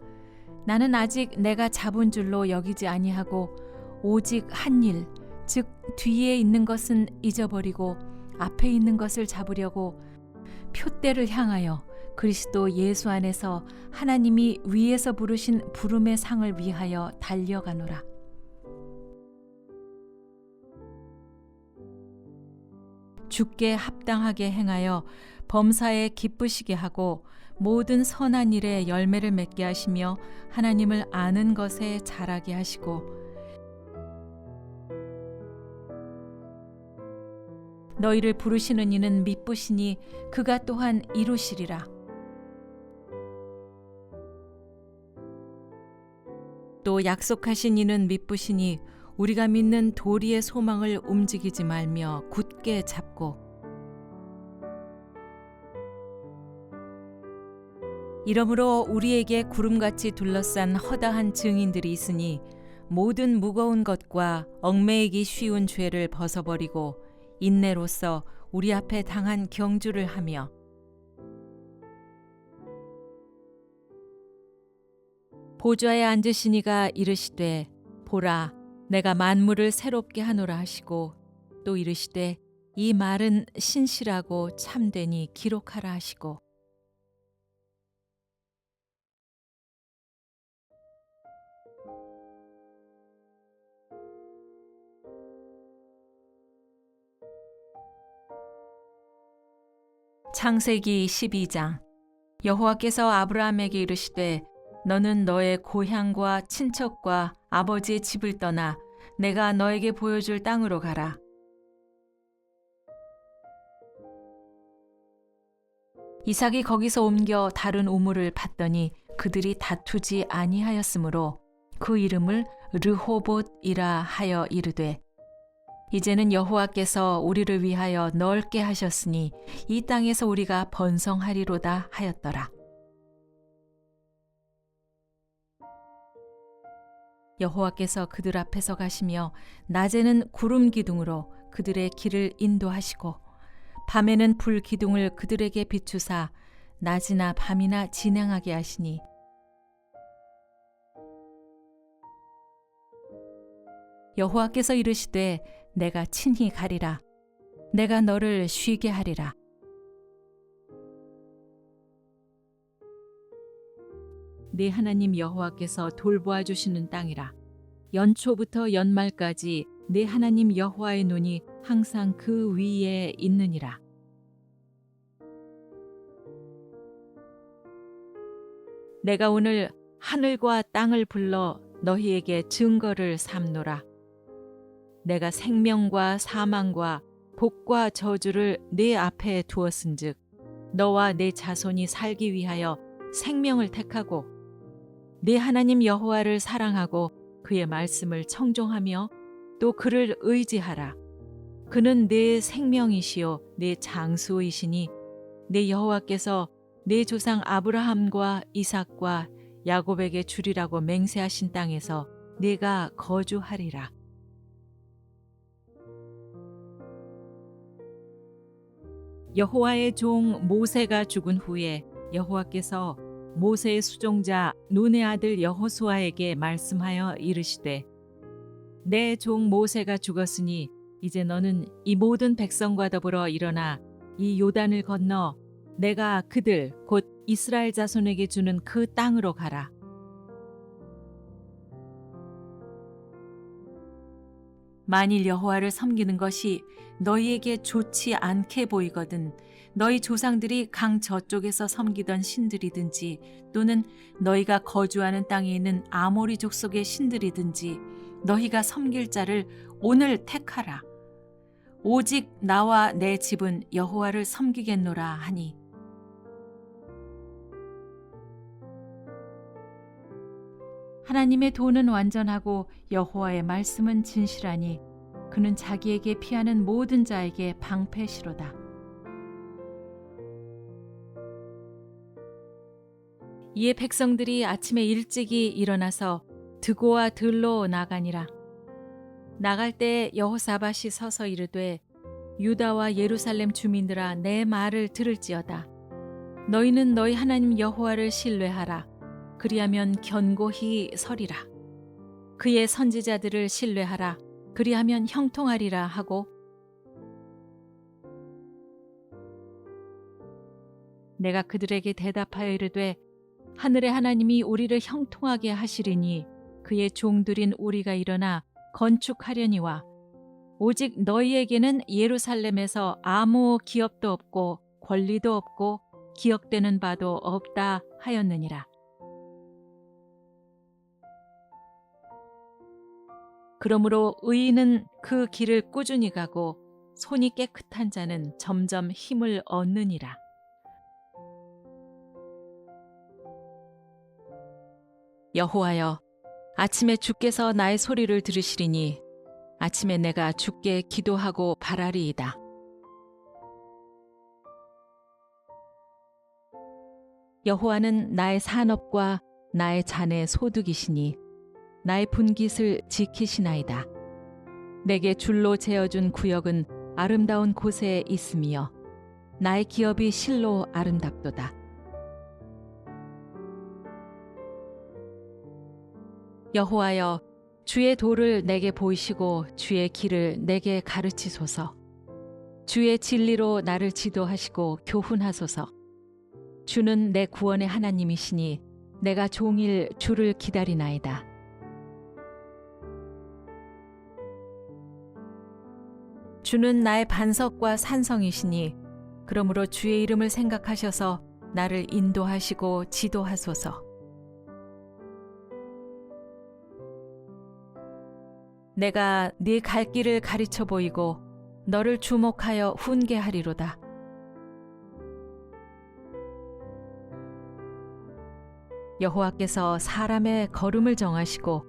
나는 아직 내가 잡은 줄로 여기지 아니하고 오직 한 일, 즉 뒤에 있는 것은 잊어버리고 앞에 있는 것을 잡으려고 표대를 향하여 그리스도 예수 안에서 하나님이 위에서 부르신 부름의 상을 위하여 달려가노라. 주께 합당하게 행하여 범사에 기쁘시게 하고 모든 선한 일에 열매를 맺게 하시며 하나님을 아는 것에 자라게 하시고 너희를 부르시는 이는 미쁘시니 그가 또한 이루시리라. 또 약속하신 이는 미쁘시니 우리가 믿는 도리의 소망을 움직이지 말며 굳게 잡고 이러므로 우리에게 구름같이 둘러싼 허다한 증인들이 있으니 모든 무거운 것과 얽매이기 쉬운 죄를 벗어버리고 인내로써 우리 앞에 당한 경주를 하며 보좌에 앉으신 이가 이르시되 보라 내가 만물을 새롭게 하노라 하시고 또 이르시되 이 말은 신실하고 참되니 기록하라 하시고 창세기 12장 여호와께서 아브라함에게 이르시되 너는 너의 고향과 친척과 아버지의 집을 떠나 내가 너에게 보여줄 땅으로 가라. 이삭이 거기서 옮겨 다른 우물을 팠더니 그들이 다투지 아니하였으므로 그 이름을 르호봇이라 하여 이르되 이제는 여호와께서 우리를 위하여 넓게 하셨으니 이 땅에서 우리가 번성하리로다 하였더라. 여호와께서 그들 앞에서 가시며 낮에는 구름 기둥으로 그들의 길을 인도하시고 밤에는 불 기둥을 그들에게 비추사 낮이나 밤이나 진행하게 하시니 여호와께서 이르시되 내가 친히 가리라. 내가 너를 쉬게 하리라. 네 하나님 여호와께서 돌보아 주시는 땅이라. 연초부터 연말까지 네 하나님 여호와의 눈이 항상 그 위에 있느니라. 내가 오늘 하늘과 땅을 불러 너희에게 증거를 삼노라. 내가 생명과 사망과 복과 저주를 네 앞에 두었은즉 너와 네 자손이 살기 위하여 생명을 택하고 네 하나님 여호와를 사랑하고 그의 말씀을 청종하며 또 그를 의지하라. 그는 네 생명이시요 네 장수이시니 네 여호와께서 네 조상 아브라함과 이삭과 야곱에게 주리라고 맹세하신 땅에서 네가 거주하리라. 여호와의 종 모세가 죽은 후에 여호와께서 모세의 수종자 눈의 아들 여호수아에게 말씀하여 이르시되 내 종 모세가 죽었으니 이제 너는 이 모든 백성과 더불어 일어나 이 요단을 건너 내가 그들 곧 이스라엘 자손에게 주는 그 땅으로 가라. 만일 여호와를 섬기는 것이 너희에게 좋지 않게 보이거든 너희 조상들이 강 저쪽에서 섬기던 신들이든지 또는 너희가 거주하는 땅에 있는 아모리 족속의 신들이든지 너희가 섬길 자를 오늘 택하라. 오직 나와 내 집은 여호와를 섬기겠노라 하니 하나님의 도는 완전하고 여호와의 말씀은 진실하니 그는 자기에게 피하는 모든 자에게 방패시로다. 이에 백성들이 아침에 일찍이 일어나서 드고와 들로 나가니라. 나갈 때 여호사밧이 서서 이르되 유다와 예루살렘 주민들아 내 말을 들을지어다. 너희는 너희 하나님 여호와를 신뢰하라. 그리하면 견고히 서리라. 그의 선지자들을 신뢰하라. 그리하면 형통하리라 하고 내가 그들에게 대답하여 이르되 하늘의 하나님이 우리를 형통하게 하시리니 그의 종들인 우리가 일어나 건축하려니와 오직 너희에게는 예루살렘에서 아무 기업도 없고 권리도 없고 기억되는 바도 없다 하였느니라. 그러므로 의인은 그 길을 꾸준히 가고 손이 깨끗한 자는 점점 힘을 얻느니라. 여호와여, 아침에 주께서 나의 소리를 들으시리니 아침에 내가 주께 기도하고 바라리이다. 여호와는 나의 산업과 나의 잔의 소득이시니 나의 분깃을 지키시나이다. 내게 줄로 재어준 구역은 아름다운 곳에 있으며 나의 기업이 실로 아름답도다. 여호와여, 주의 도를 내게 보이시고 주의 길을 내게 가르치소서. 주의 진리로 나를 지도하시고 교훈하소서. 주는 내 구원의 하나님이시니 내가 종일 주를 기다리나이다. 주는 나의 반석과 산성이시니 그러므로 주의 이름을 생각하셔서 나를 인도하시고 지도하소서. 내가 네 갈 길을 가르쳐 보이고 너를 주목하여 훈계하리로다. 여호와께서 사람의 걸음을 정하시고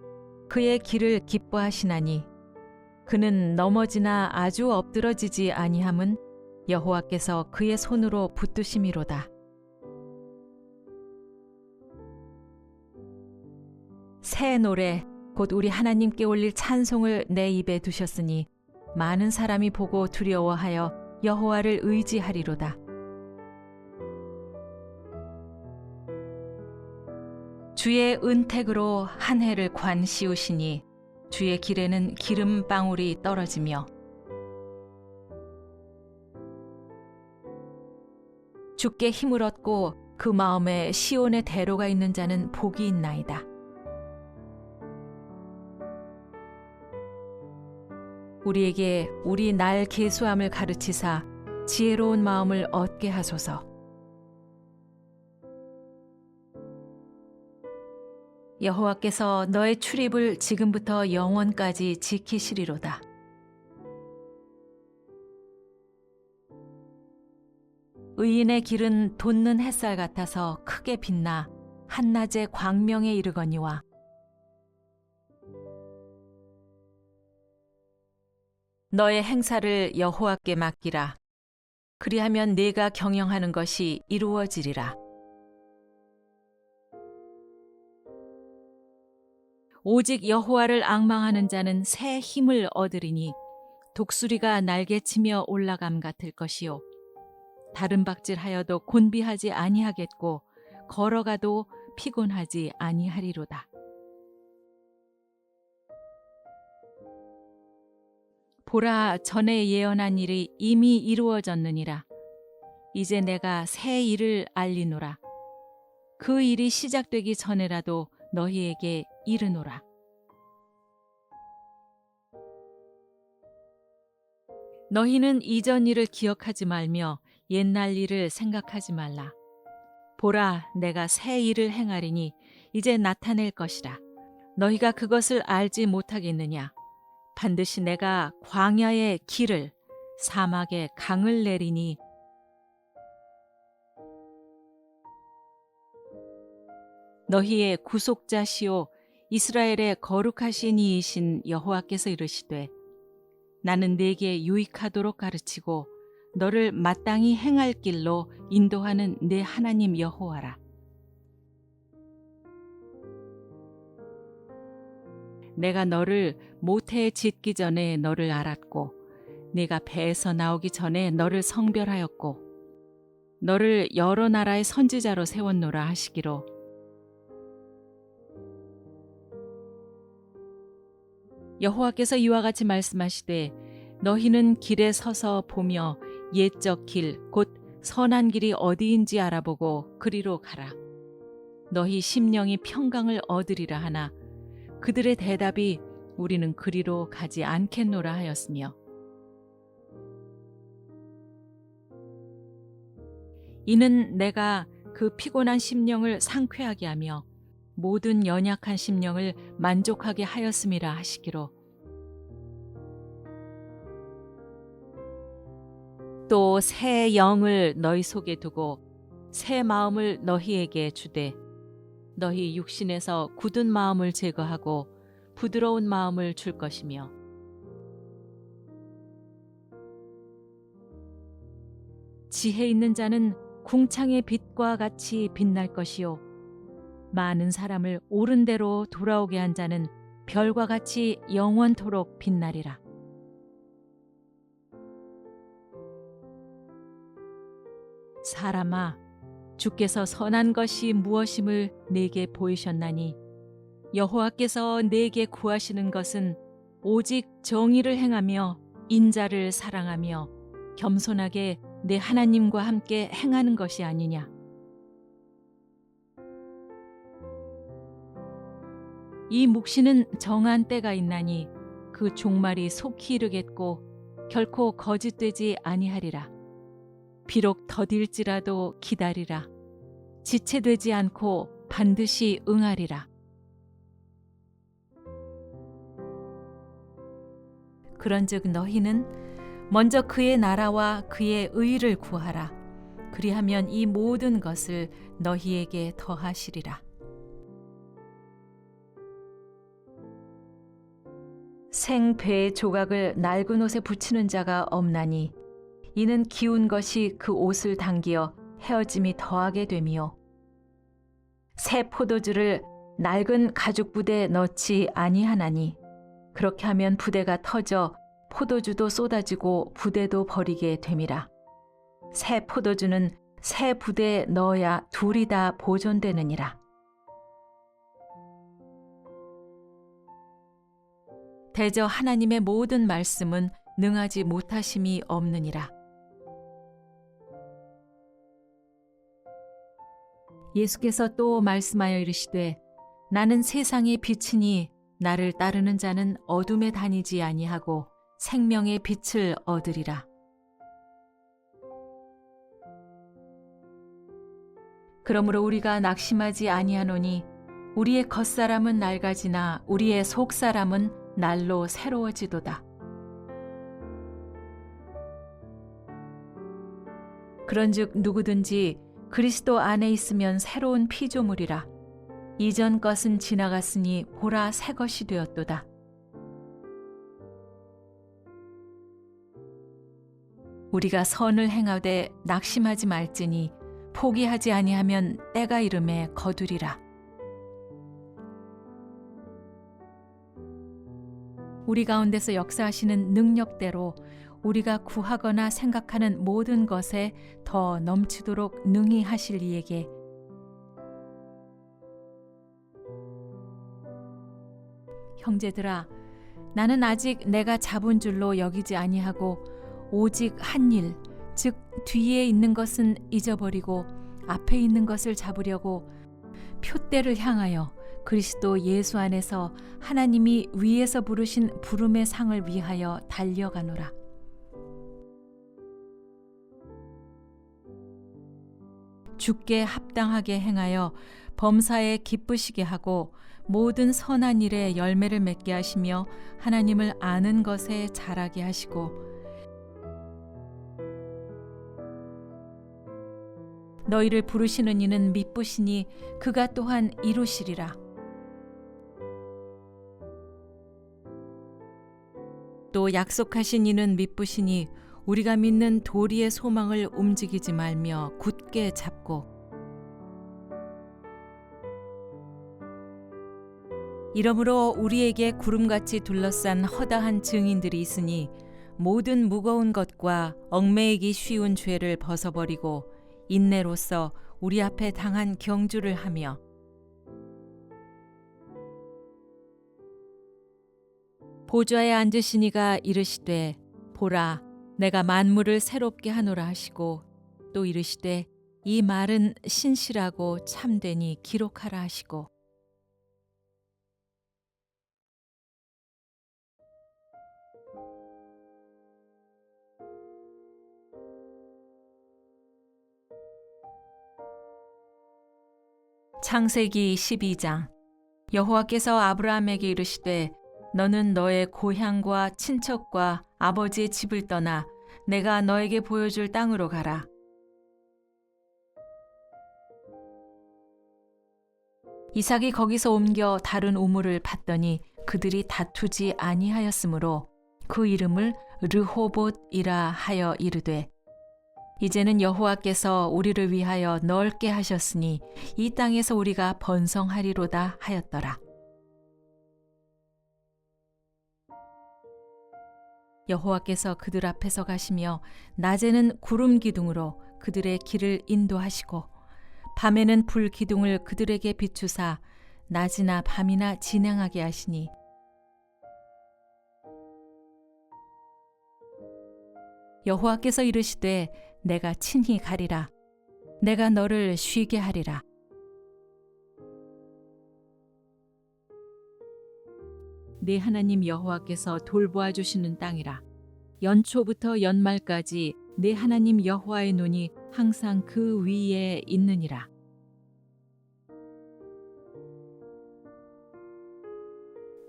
그의 길을 기뻐하시나니 그는 넘어지나 아주 엎드러지지 아니함은 여호와께서 그의 손으로 붙드심이로다. 새 노래 곧 우리 하나님께 올릴 찬송을 내 입에 두셨으니 많은 사람이 보고 두려워하여 여호와를 의지하리로다. 주의 은택으로 한 해를 관씌우시니 주의 길에는 기름방울이 떨어지며 주께 힘을 얻고 그 마음에 시온의 대로가 있는 자는 복이 있나이다. 우리에게 우리 날 계수함을 가르치사 지혜로운 마음을 얻게 하소서. 여호와께서 너의 출입을 지금부터 영원까지 지키시리로다. 의인의 길은 돋는 햇살 같아서 크게 빛나 한낮의 광명에 이르거니와 너의 행사를 여호와께 맡기라. 그리하면 네가 경영하는 것이 이루어지리라. 오직 여호와를 앙망하는 자는 새 힘을 얻으리니 독수리가 날개치며 올라감 같을 것이요 다른 박질하여도 곤비하지 아니하겠고 걸어가도 피곤하지 아니하리로다. 보라, 전에 예언한 일이 이미 이루어졌느니라. 이제 내가 새 일을 알리노라. 그 일이 시작되기 전에라도 너희에게 이르노라. 너희는 이전 일을 기억하지 말며 옛날 일을 생각하지 말라. 보라, 내가 새 일을 행하리니 이제 나타낼 것이라. 너희가 그것을 알지 못하겠느냐? 반드시 내가 광야의 길을 사막에 강을 내리니 너희의 구속자시오 이스라엘의 거룩하신 이이신 여호와께서 이르시되 나는 네게 유익하도록 가르치고 너를 마땅히 행할 길로 인도하는 네 하나님 여호와라. 내가 너를 모태에 짓기 전에 너를 알았고 네가 배에서 나오기 전에 너를 성별하였고 너를 여러 나라의 선지자로 세웠노라 하시기로 여호와께서 이와 같이 말씀하시되 너희는 길에 서서 보며 옛적 길 곧 선한 길이 어디인지 알아보고 그리로 가라. 너희 심령이 평강을 얻으리라 하나 그들의 대답이 우리는 그리로 가지 않겠노라 하였으며 이는 내가 그 피곤한 심령을 상쾌하게 하며 모든 연약한 심령을 만족하게 하였음이라 하시기로. 또 새 영을 너희 속에 두고 새 마음을 너희에게 주되 너희 육신에서 굳은 마음을 제거하고 부드러운 마음을 줄 것이며 지혜 있는 자는 궁창의 빛과 같이 빛날 것이요 많은 사람을 옳은 대로 돌아오게 한 자는 별과 같이 영원토록 빛나리라. 사람아, 주께서 선한 것이 무엇임을 내게 보이셨나니 여호와께서 내게 구하시는 것은 오직 정의를 행하며 인자를 사랑하며 겸손하게 내 하나님과 함께 행하는 것이 아니냐. 이 묵시는 정한 때가 있나니 그 종말이 속히 이르겠고 결코 거짓되지 아니하리라. 비록 더딜지라도 기다리라. 지체되지 않고 반드시 응하리라. 그런즉 너희는 먼저 그의 나라와 그의 의를 구하라. 그리하면 이 모든 것을 너희에게 더하시리라. 생배의 조각을 낡은 옷에 붙이는 자가 없나니 이는 기운 것이 그 옷을 당기어 헤어짐이 더하게 됨이요 새 포도주를 낡은 가죽 부대에 넣지 아니하나니 그렇게 하면 부대가 터져 포도주도 쏟아지고 부대도 버리게 됨이라. 새 포도주는 새 부대에 넣어야 둘이 다 보존되느니라. 대저 하나님의 모든 말씀은 능하지 못하심이 없느니라. 예수께서 또 말씀하여 이르시되 나는 세상의 빛이니 나를 따르는 자는 어둠에 다니지 아니하고 생명의 빛을 얻으리라. 그러므로 우리가 낙심하지 아니하노니 우리의 겉사람은 낡아지나 우리의 속사람은 날로 새로워지도다. 그런즉 누구든지 그리스도 안에 있으면 새로운 피조물이라. 이전 것은 지나갔으니 보라 새 것이 되었도다. 우리가 선을 행하되 낙심하지 말지니 포기하지 아니하면 때가 이름에 거두리라. 우리 가운데서 역사하시는 능력대로 우리가 구하거나 생각하는 모든 것에 더 넘치도록 능히 하실 이에게 형제들아, 나는 아직 내가 잡은 줄로 여기지 아니하고 오직 한 일, 즉 뒤에 있는 것은 잊어버리고 앞에 있는 것을 잡으려고 표대를 향하여 그리스도 예수 안에서 하나님이 위에서 부르신 부름의 상을 위하여 달려가노라. 주께 합당하게 행하여 범사에 기쁘시게 하고 모든 선한 일에 열매를 맺게 하시며 하나님을 아는 것에 자라게 하시고 너희를 부르시는 이는 미쁘시니 그가 또한 이루시리라. 또 약속하신 이는 미쁘시니 우리가 믿는 도리의 소망을 움직이지 말며 굳게 잡고 이러므로 우리에게 구름같이 둘러싼 허다한 증인들이 있으니 모든 무거운 것과 얽매이기 쉬운 죄를 벗어버리고 인내로써 우리 앞에 당한 경주를 하며 보좌에 앉으신 이가 이르시되 보라 내가 만물을 새롭게 하노라 하시고 또 이르시되 이 말은 신실하고 참되니 기록하라 하시고 창세기 12장. 여호와께서 아브라함에게 이르시되 너는 너의 고향과 친척과 아버지의 집을 떠나 내가 너에게 보여줄 땅으로 가라. 이삭이 거기서 옮겨 다른 우물을 팠더니 그들이 다투지 아니하였으므로 그 이름을 르호봇이라 하여 이르되 이제는 여호와께서 우리를 위하여 넓게 하셨으니 이 땅에서 우리가 번성하리로다 하였더라. 여호와께서 그들 앞에서 가시며 낮에는 구름 기둥으로 그들의 길을 인도하시고 밤에는 불 기둥을 그들에게 비추사 낮이나 밤이나 진행하게 하시니 여호와께서 이르시되 내가 친히 가리라. 내가 너를 쉬게 하리라. 네 하나님 여호와께서 돌보아 주시는 땅이라. 연초부터 연말까지 네 하나님 여호와의 눈이 항상 그 위에 있느니라.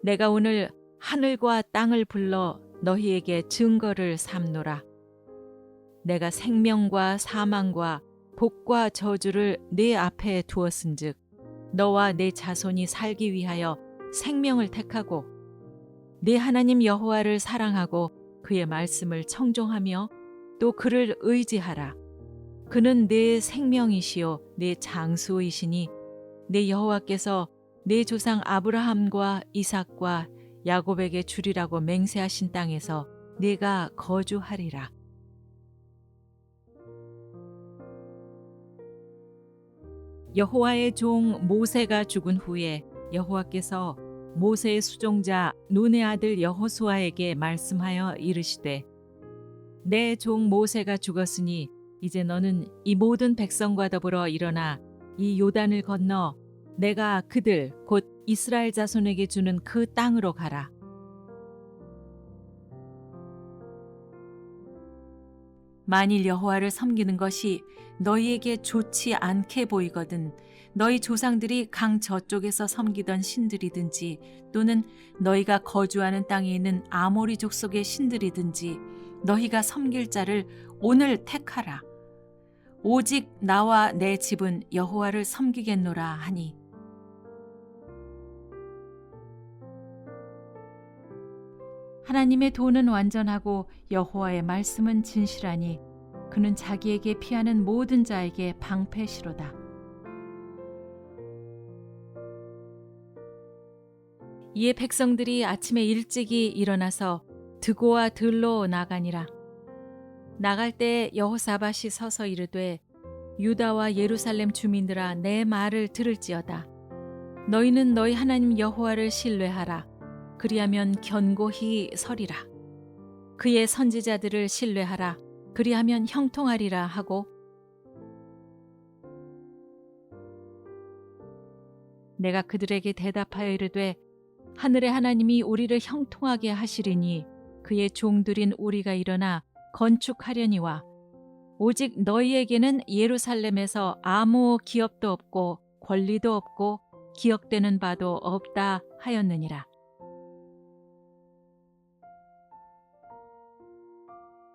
내가 오늘 하늘과 땅을 불러 너희에게 증거를 삼노라. 내가 생명과 사망과 복과 저주를 네 앞에 두었은즉 너와 네 자손이 살기 위하여 생명을 택하고 네 하나님 여호와를 사랑하고 그의 말씀을 청종하며 또 그를 의지하라. 그는 네 생명이시요 네 장수이시니 네 여호와께서 네 조상 아브라함과 이삭과 야곱에게 주리라고 맹세하신 땅에서 네가 거주하리라. 여호와의 종 모세가 죽은 후에 여호와께서 모세의 수종자 눈의 아들 여호수아에게 말씀하여 이르시되 내 종 모세가 죽었으니 이제 너는 이 모든 백성과 더불어 일어나 이 요단을 건너 내가 그들 곧 이스라엘 자손에게 주는 그 땅으로 가라. 만일 여호와를 섬기는 것이 너희에게 좋지 않게 보이거든 너희 조상들이 강 저쪽에서 섬기던 신들이든지 또는 너희가 거주하는 땅에 있는 아모리 족속의 신들이든지 너희가 섬길 자를 오늘 택하라. 오직 나와 내 집은 여호와를 섬기겠노라 하니 하나님의 도는 완전하고 여호와의 말씀은 진실하니 그는 자기에게 피하는 모든 자에게 방패시로다. 이에 백성들이 아침에 일찍이 일어나서 드고와 들로 나가니라. 나갈 때 여호사밧이 서서 이르되 유다와 예루살렘 주민들아 내 말을 들을지어다. 너희는 너희 하나님 여호와를 신뢰하라. 그리하면 견고히 서리라. 그의 선지자들을 신뢰하라. 그리하면 형통하리라 하고 내가 그들에게 대답하여 이르되 하늘의 하나님이 우리를 형통하게 하시리니 그의 종들인 우리가 일어나 건축하려니와 오직 너희에게는 예루살렘에서 아무 기업도 없고 권리도 없고 기억되는 바도 없다 하였느니라.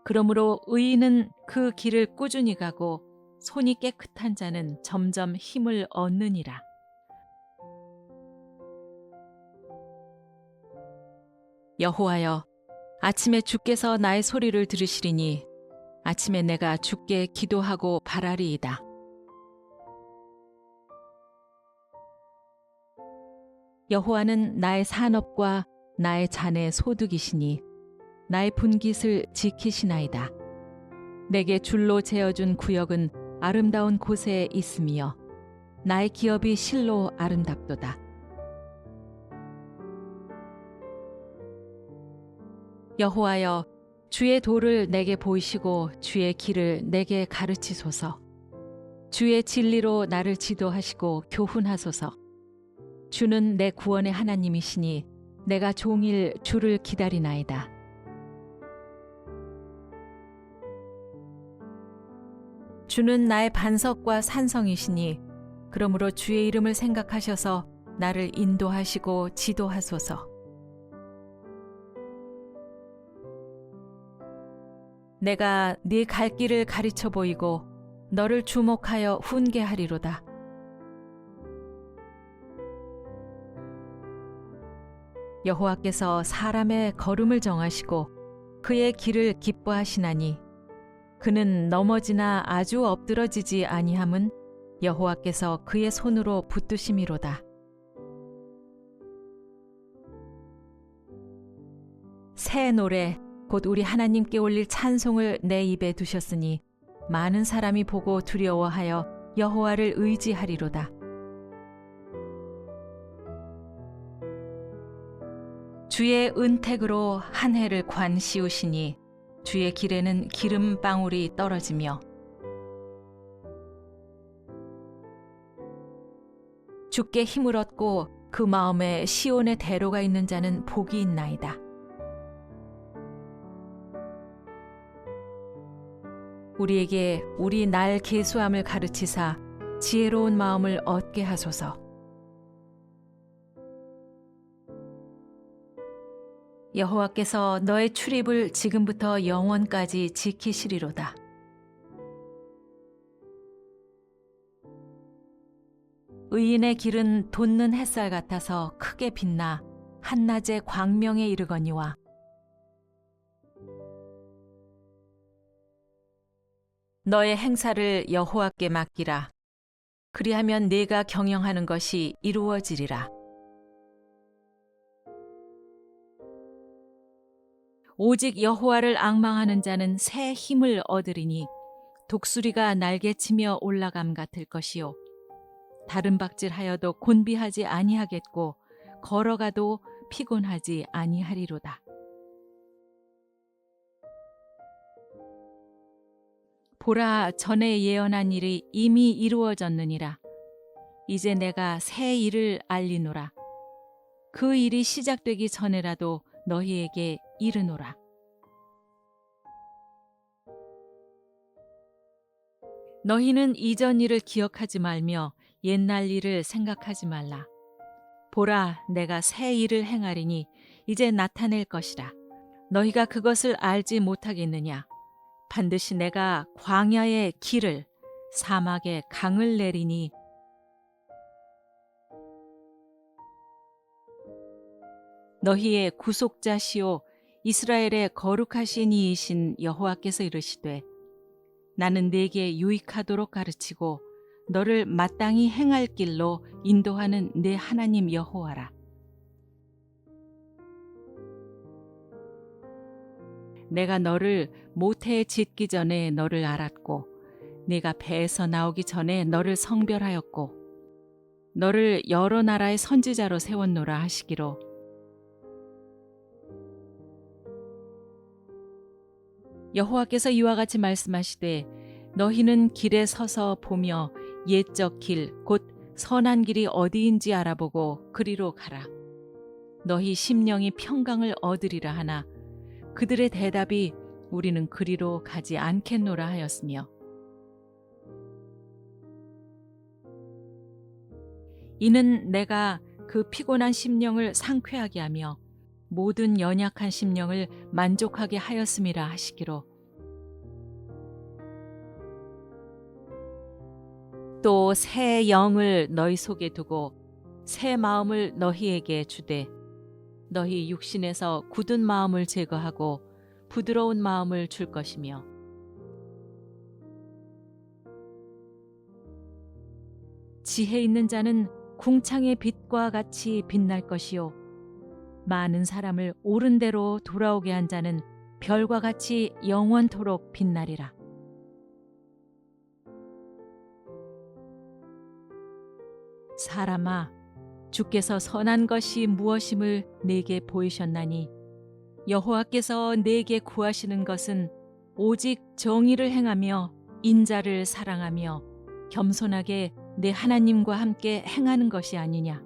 그러므로 의인은 그 길을 꾸준히 가고 손이 깨끗한 자는 점점 힘을 얻느니라. 여호와여, 아침에 주께서 나의 소리를 들으시리니 아침에 내가 주께 기도하고 바라리이다. 여호와는 나의 산업과 나의 잔의 소득이시니 나의 분깃을 지키시나이다. 내게 줄로 재어준 구역은 아름다운 곳에 있으며 나의 기업이 실로 아름답도다. 여호와여, 주의 도를 내게 보이시고 주의 길을 내게 가르치소서. 주의 진리로 나를 지도하시고 교훈하소서. 주는 내 구원의 하나님이시니 내가 종일 주를 기다리나이다. 주는 나의 반석과 산성이시니 그러므로 주의 이름을 생각하셔서 나를 인도하시고 지도하소서. 내가 네 갈 길을 가르쳐 보이고 너를 주목하여 훈계하리로다. 여호와께서 사람의 걸음을 정하시고 그의 길을 기뻐하시나니 그는 넘어지나 아주 엎드러지지 아니함은 여호와께서 그의 손으로 붙드심이로다. 새 노래 곧 우리 하나님께 올릴 찬송을 내 입에 두셨으니 많은 사람이 보고 두려워하여 여호와를 의지하리로다. 주의 은택으로 한 해를 관 씌우시니 주의 길에는 기름 방울이 떨어지며 주께 힘을 얻고 그 마음에 시온의 대로가 있는 자는 복이 있나이다. 우리에게 우리 날 계수함을 가르치사 지혜로운 마음을 얻게 하소서. 여호와께서 너의 출입을 지금부터 영원까지 지키시리로다. 의인의 길은 돋는 햇살 같아서 크게 빛나 한낮의 광명에 이르거니와 너의 행사를 여호와께 맡기라. 그리하면 네가 경영하는 것이 이루어지리라. 오직 여호와를 앙망하는 자는 새 힘을 얻으리니 독수리가 날개치며 올라감 같을 것이요 다른 박질하여도 곤비하지 아니하겠고 걸어가도 피곤하지 아니하리로다. 보라, 전에 예언한 일이 이미 이루어졌느니라. 이제 내가 새 일을 알리노라. 그 일이 시작되기 전에라도 너희에게 이르노라. 너희는 이전 일을 기억하지 말며 옛날 일을 생각하지 말라. 보라, 내가 새 일을 행하리니 이제 나타낼 것이라. 너희가 그것을 알지 못하겠느냐? 반드시 내가 광야의 길을 사막에 강을 내리니 너희의 구속자시오 이스라엘의 거룩하신 이이신 여호와께서 이르시되 나는 네게 유익하도록 가르치고 너를 마땅히 행할 길로 인도하는 네 하나님 여호와라. 내가 너를 모태에 짓기 전에 너를 알았고 네가 배에서 나오기 전에 너를 성별하였고 너를 여러 나라의 선지자로 세웠노라 하시기로 여호와께서 이와 같이 말씀하시되 너희는 길에 서서 보며 옛적 길 곧 선한 길이 어디인지 알아보고 그리로 가라. 너희 심령이 평강을 얻으리라 하나 그들의 대답이 우리는 그리로 가지 않겠노라 하였으며 이는 내가 그 피곤한 심령을 상쾌하게 하며 모든 연약한 심령을 만족하게 하였음이라 하시기로 또 새 영을 너희 속에 두고 새 마음을 너희에게 주되 너희 육신에서 굳은 마음을 제거하고 부드러운 마음을 줄 것이며 지혜 있는 자는 궁창의 빛과 같이 빛날 것이요 많은 사람을 옳은 대로 돌아오게 한 자는 별과 같이 영원토록 빛나리라. 사람아, 주께서 선한 것이 무엇임을 내게 보이셨나니 여호와께서 내게 구하시는 것은 오직 정의를 행하며 인자를 사랑하며 겸손하게 내 하나님과 함께 행하는 것이 아니냐.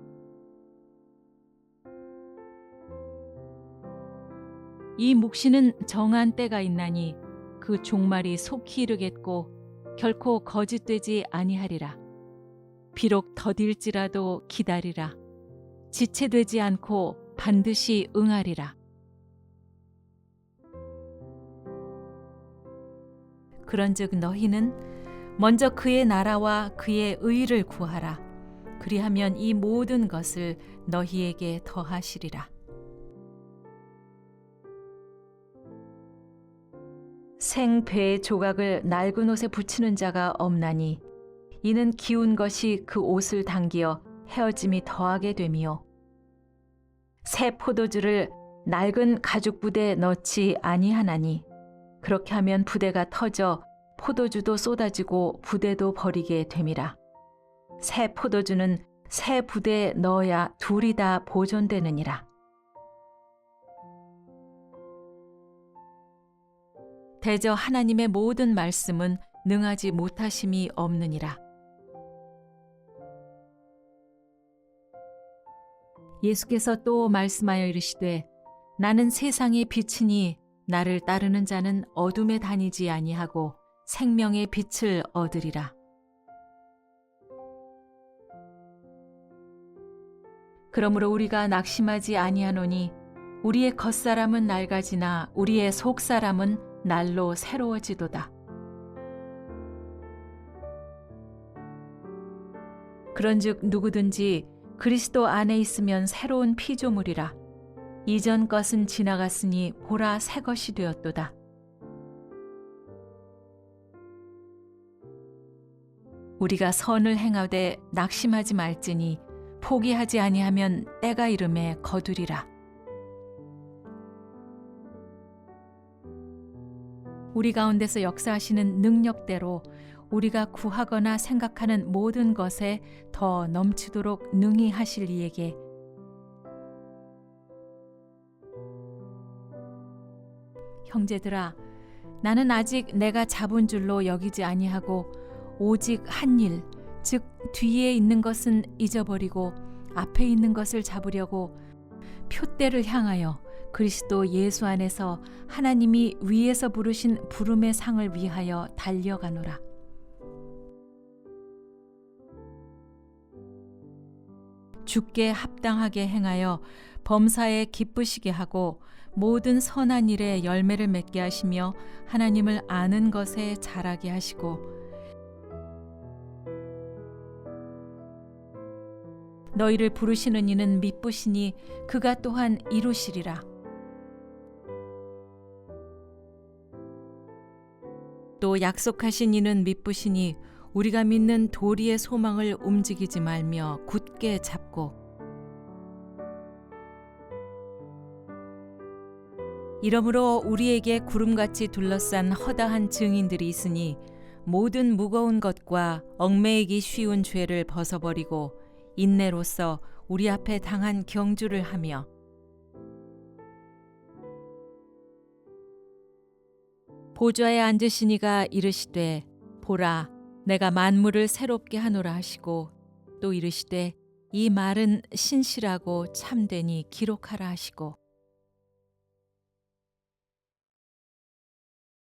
이 묵시는 정한 때가 있나니 그 종말이 속히 이르겠고 결코 거짓되지 아니하리라. 비록 더딜지라도 기다리라. 지체되지 않고 반드시 응하리라. 그런즉 너희는 먼저 그의 나라와 그의 의를 구하라. 그리하면 이 모든 것을 너희에게 더하시리라. 생배의 조각을 낡은 옷에 붙이는 자가 없나니 이는 기운 것이 그 옷을 당기어 헤어짐이 더하게 됨이요. 새 포도주를 낡은 가죽 부대에 넣지 아니하나니 그렇게 하면 부대가 터져 포도주도 쏟아지고 부대도 버리게 됨이라. 새 포도주는 새 부대에 넣어야 둘이 다 보존되느니라. 대저 하나님의 모든 말씀은 능하지 못하심이 없느니라. 예수께서 또 말씀하여 이르시되 나는 세상의 빛이니 나를 따르는 자는 어둠에 다니지 아니하고 생명의 빛을 얻으리라. 그러므로 우리가 낙심하지 아니하노니 우리의 겉사람은 낡아지나 우리의 속사람은 날로 새로워지도다. 그런즉 누구든지 그리스도 안에 있으면 새로운 피조물이라. 이전 것은 지나갔으니 보라 새 것이 되었도다. 우리가 선을 행하되 낙심하지 말지니 포기하지 아니하면 때가 이름에 거두리라. 우리 가운데서 역사하시는 능력대로 우리가 구하거나 생각하는 모든 것에 더 넘치도록 능히 하실 이에게 형제들아, 나는 아직 내가 잡은 줄로 여기지 아니하고 오직 한 일, 즉 뒤에 있는 것은 잊어버리고 앞에 있는 것을 잡으려고 표대를 향하여 그리스도 예수 안에서 하나님이 위에서 부르신 부름의 상을 위하여 달려가노라. 주께 합당하게 행하여 범사에 기쁘시게 하고 모든 선한 일에 열매를 맺게 하시며 하나님을 아는 것에 자라게 하시고 너희를 부르시는 이는 미쁘시니 그가 또한 이루시리라. 또 약속하신 이는 미쁘시니 우리가 믿는 도리의 소망을 움직이지 말며 굳게 잡고 이러므로 우리에게 구름같이 둘러싼 허다한 증인들이 있으니 모든 무거운 것과 얽매이기 쉬운 죄를 벗어버리고 인내로써 우리 앞에 당한 경주를 하며 보좌에 앉으신 이가 이르시되 보라 내가 만물을 새롭게 하노라 하시고 또 이르시되 이 말은 신실하고 참되니 기록하라 하시고